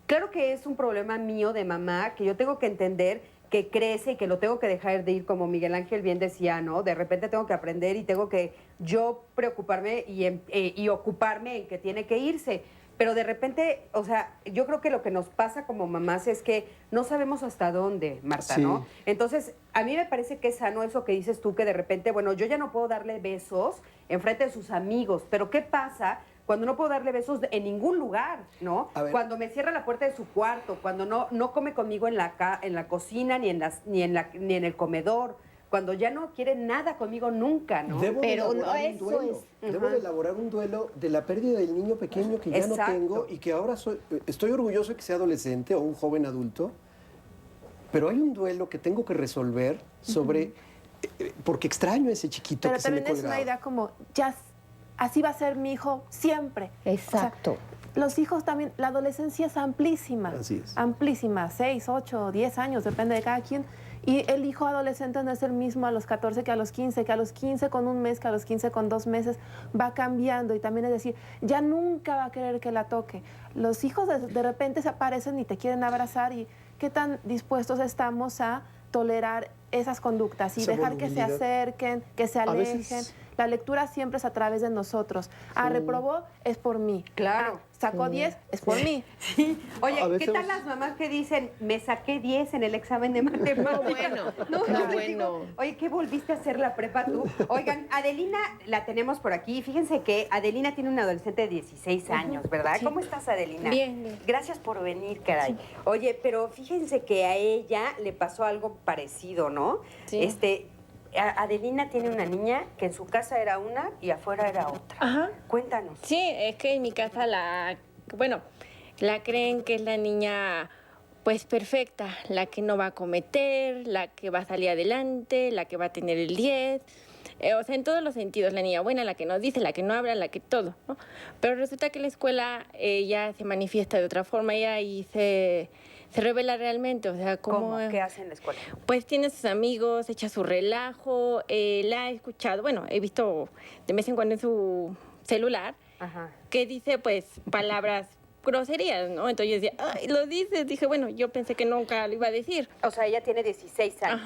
Claro que es un problema mío de mamá, que yo tengo que entender que crece y que lo tengo que dejar de ir, como Miguel Ángel bien decía, ¿no? De repente tengo que aprender y tengo que yo preocuparme y ocuparme en que tiene que irse. Pero de repente, o sea, yo creo que lo que nos pasa como mamás es que no sabemos hasta dónde, Marta, ¿no? Entonces, a mí me parece que es sano eso que dices tú, que de repente, bueno, yo ya no puedo darle besos enfrente de sus amigos, pero ¿qué pasa cuando no puedo darle besos en ningún lugar, ¿no? Cuando me cierra la puerta de su cuarto, cuando no come conmigo en la cocina, ni en el comedor, cuando ya no quiere nada conmigo nunca, ¿no? Debo de elaborar un duelo de la pérdida del niño pequeño que ya no tengo y que ahora estoy orgulloso de que sea adolescente o un joven adulto, pero hay un duelo que tengo que resolver sobre, porque extraño a ese chiquito que se me Pero también es colgaba. una idea como, ya, así va a ser mi hijo siempre. Exacto. O sea, los hijos también, la adolescencia es amplísima. Así es. Amplísima, 6, 8, 10 años, depende de cada quien. Y el hijo adolescente no es el mismo a los 14 que a los 15, que a los 15 con un mes, que a los 15 con 2 meses, va cambiando. Y también es decir, ya nunca va a querer que la toque. Los hijos de repente se aparecen y te quieren abrazar. ¿Y qué tan dispuestos estamos a tolerar esas conductas y Esa dejar que se acerquen, que se alejen? veces- La lectura siempre es a través de nosotros. Reprobó, es por mí. Claro. Sacó 10, es por mí. Sí. Oye, A ¿qué veces- tal las mamás que dicen, me saqué 10 en el examen de matemáticas? No, les digo, oye, ¿qué volviste a hacer la prepa tú? Oigan, Adelina la tenemos por aquí. Fíjense que Adelina tiene una adolescente de 16 años, ¿verdad? Sí. ¿Cómo estás, Adelina? Bien, bien. Gracias por venir, caray. Oye, pero fíjense que a ella le pasó algo parecido, ¿no? Sí. Adelina tiene una niña que en su casa era una y afuera era otra. Ajá. Cuéntanos. Sí, es que en mi casa la creen que es la niña pues perfecta, la que no va a cometer, la que va a salir adelante, la que va a tener el 10. O sea, en todos los sentidos, la niña buena, la que no dice, la que no habla, la que todo, ¿no? Pero resulta que en la escuela ella se manifiesta de otra forma, ella ahí se revela realmente, o sea, ¿Cómo? ¿Qué hace en la escuela? pues tiene sus amigos, echa su relajo, la he escuchado, bueno, he visto de vez en cuando en su celular que dice pues palabras groserías, ¿no? Entonces yo decía, ay, lo dices. Dije, bueno, yo pensé que nunca lo iba a decir. O sea, ella tiene 16 años.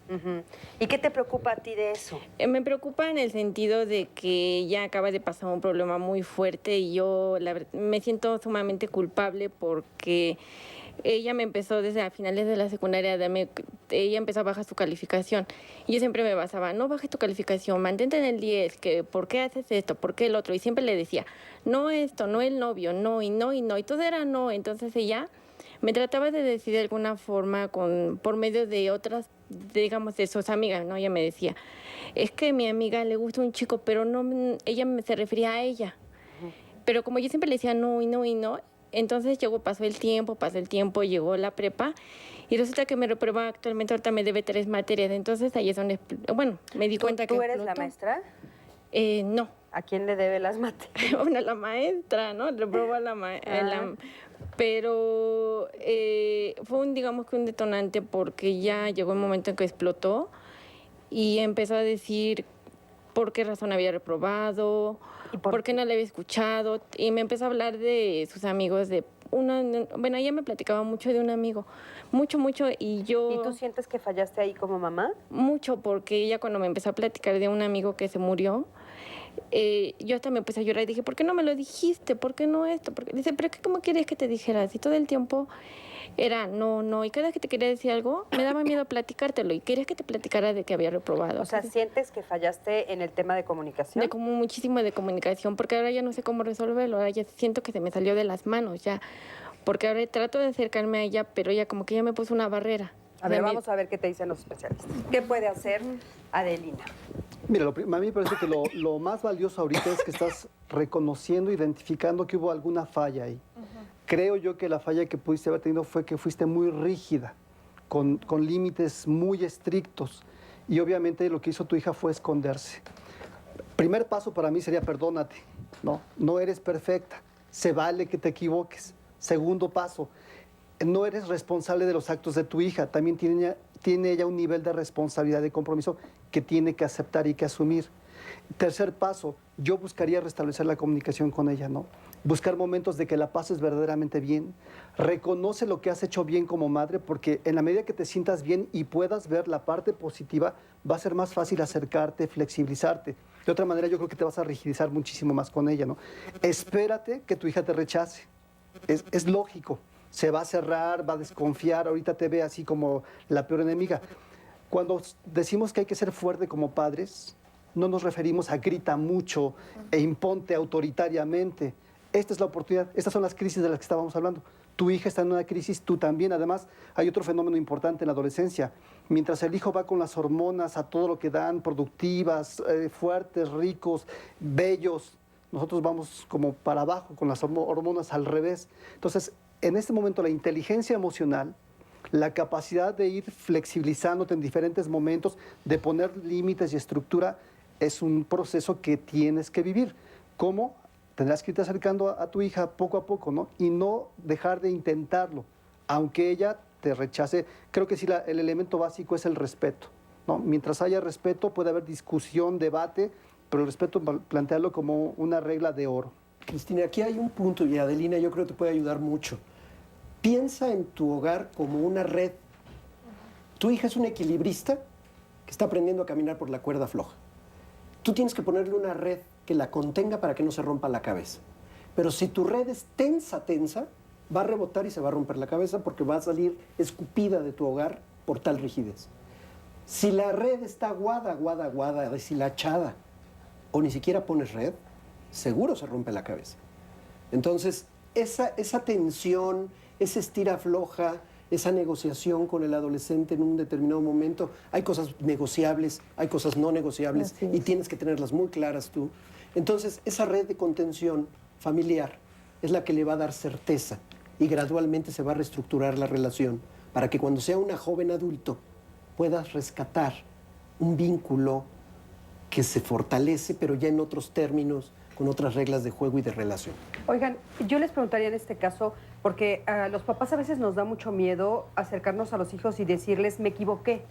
Ajá. ¿Y qué te preocupa a ti de eso? Me preocupa en el sentido de que ella acaba de pasar un problema muy fuerte y yo me siento sumamente culpable porque ella me empezó desde a finales de la secundaria, ella empezó a bajar su calificación. Y yo siempre me basaba, no bajes tu calificación, mantente en el 10, que ¿por qué haces esto? ¿Por qué el otro? Y siempre le decía, no esto, no el novio, no, y no, y no. Y todo era no. Entonces ella me trataba de decir de alguna forma por medio de otras, digamos, de sus amigas, ¿no? Ella me decía, es que a mi amiga le gusta un chico, pero no, ella se refería a ella. Pero como yo siempre le decía no, y no, y no, entonces pasó el tiempo, llegó la prepa y resulta que me reprueba actualmente, ahorita me debe 3 materias. Entonces ahí es donde, bueno, me di cuenta que ¿Tú eres la explotó. maestra? No. ¿A quién le debe las materias? Bueno, la maestra, ¿no? Reprobó a la maestra. Pero fue digamos que un detonante porque ya llegó el momento en que explotó y empezó a decir por qué razón había reprobado, por qué no le había escuchado, y me empezó a hablar de sus amigos, bueno, ella me platicaba mucho de un amigo, mucho, y yo... ¿Y tú sientes que fallaste ahí como mamá? Mucho, porque ella cuando me empezó a platicar de un amigo que se murió, yo hasta me puse a llorar y dije, ¿por qué no me lo dijiste? ¿Por qué no esto? Dice, ¿pero cómo querías que te dijera? Si todo el tiempo era no, y cada vez que te quería decir algo, me daba miedo platicártelo y querías que te platicara de que había reprobado. O sea, ¿sientes que fallaste en el tema de comunicación? Muchísimo de comunicación, porque ahora ya no sé cómo resolverlo, ahora ya siento que se me salió de las manos ya, porque ahora trato de acercarme a ella, pero ella como que ya me puso una barrera. A ver, vamos a ver qué te dicen los especialistas. ¿Qué puede hacer Adelina? Mira, a mí me parece que lo más valioso ahorita es que estás reconociendo, identificando que hubo alguna falla ahí. Creo yo que la falla que pudiste haber tenido fue que fuiste muy rígida, con límites muy estrictos. Y obviamente lo que hizo tu hija fue esconderse. Primer paso para mí sería perdónate, ¿no? No eres perfecta, se vale que te equivoques. Segundo paso, no eres responsable de los actos de tu hija, también tiene ella un nivel de responsabilidad y compromiso que tiene que aceptar y que asumir. Tercer paso, yo buscaría restablecer la comunicación con ella, ¿no? Buscar momentos de que la pases verdaderamente bien. Reconoce lo que has hecho bien como madre, porque en la medida que te sientas bien y puedas ver la parte positiva, va a ser más fácil acercarte, flexibilizarte. De otra manera, yo creo que te vas a rigidizar muchísimo más con ella, ¿no? Espérate que tu hija te rechace. Es lógico. Se va a cerrar, va a desconfiar, ahorita te ve así como la peor enemiga. Cuando decimos que hay que ser fuerte como padres, no nos referimos a grita mucho e imponte autoritariamente. Esta es la oportunidad, estas son las crisis de las que estábamos hablando. Tu hija está en una crisis, tú también. Además, hay otro fenómeno importante en la adolescencia. Mientras el hijo va con las hormonas a todo lo que dan, productivas, fuertes, ricos, bellos, nosotros vamos como para abajo con las hormonas al revés. Entonces, en este momento la inteligencia emocional, la capacidad de ir flexibilizándote en diferentes momentos, de poner límites y estructura, es un proceso que tienes que vivir. ¿Cómo? Tendrás que irte acercando a tu hija poco a poco, ¿no? Y no dejar de intentarlo, aunque ella te rechace. Creo que sí, el elemento básico es el respeto, ¿no? Mientras haya respeto puede haber discusión, debate, pero el respeto plantearlo como una regla de oro. Cristina, aquí hay un punto y Adelina yo creo que te puede ayudar mucho. Piensa en tu hogar como una red. Tu hija es una equilibrista que está aprendiendo a caminar por la cuerda floja. Tú tienes que ponerle una red que la contenga para que no se rompa la cabeza. Pero si tu red es tensa, va a rebotar y se va a romper la cabeza porque va a salir escupida de tu hogar por tal rigidez. Si la red está aguada, deshilachada, o ni siquiera pones red, seguro se rompe la cabeza. Entonces, esa tensión, esa estira-floja, esa negociación con el adolescente en un determinado momento, hay cosas negociables, hay cosas no negociables y tienes que tenerlas muy claras tú. Entonces, esa red de contención familiar es la que le va a dar certeza y gradualmente se va a reestructurar la relación para que cuando sea una joven adulto puedas rescatar un vínculo que se fortalece, pero ya en otros términos, con otras reglas de juego y de relación. Oigan, yo les preguntaría en este caso, porque a los papás a veces nos da mucho miedo acercarnos a los hijos y decirles, me equivoqué.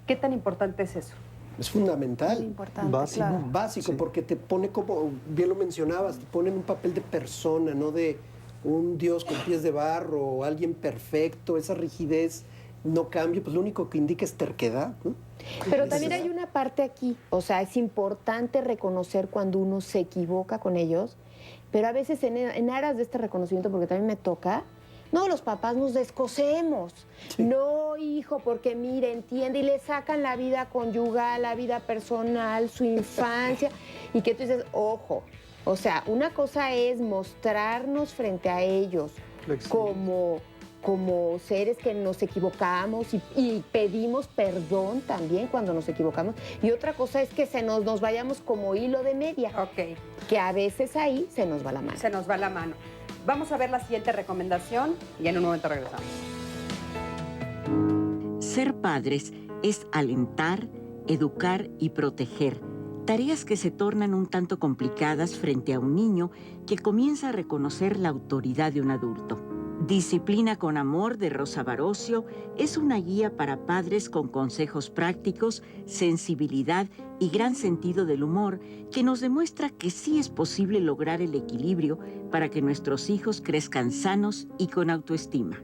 ¿Qué tan importante es eso? Es fundamental. Muy importante, básico, claro. Básico, sí. Porque te pone, como bien lo mencionabas, te pone en un papel de persona, no de un Dios con pies de barro o alguien perfecto. Esa rigidez no cambia, pues lo único que indica es terquedad, ¿no? Pero también hay una parte aquí, o sea, es importante reconocer cuando uno se equivoca con ellos, pero a veces en aras de este reconocimiento, porque también me toca, no, los papás nos descosemos. Sí. No, hijo, porque mire, entiende, y le sacan la vida conyugal, la vida personal, su infancia, y que tú dices, ojo, o sea, una cosa es mostrarnos frente a ellos como seres que nos equivocamos y pedimos perdón también cuando nos equivocamos. Y otra cosa es que nos vayamos como hilo de media. Ok. Que a veces ahí se nos va la mano. Se nos va la mano. Vamos a ver la siguiente recomendación y en un momento regresamos. Ser padres es alentar, educar y proteger. Tareas que se tornan un tanto complicadas frente a un niño que comienza a reconocer la autoridad de un adulto. Disciplina con amor de Rosa Barocio es una guía para padres con consejos prácticos, sensibilidad y gran sentido del humor que nos demuestra que sí es posible lograr el equilibrio para que nuestros hijos crezcan sanos y con autoestima.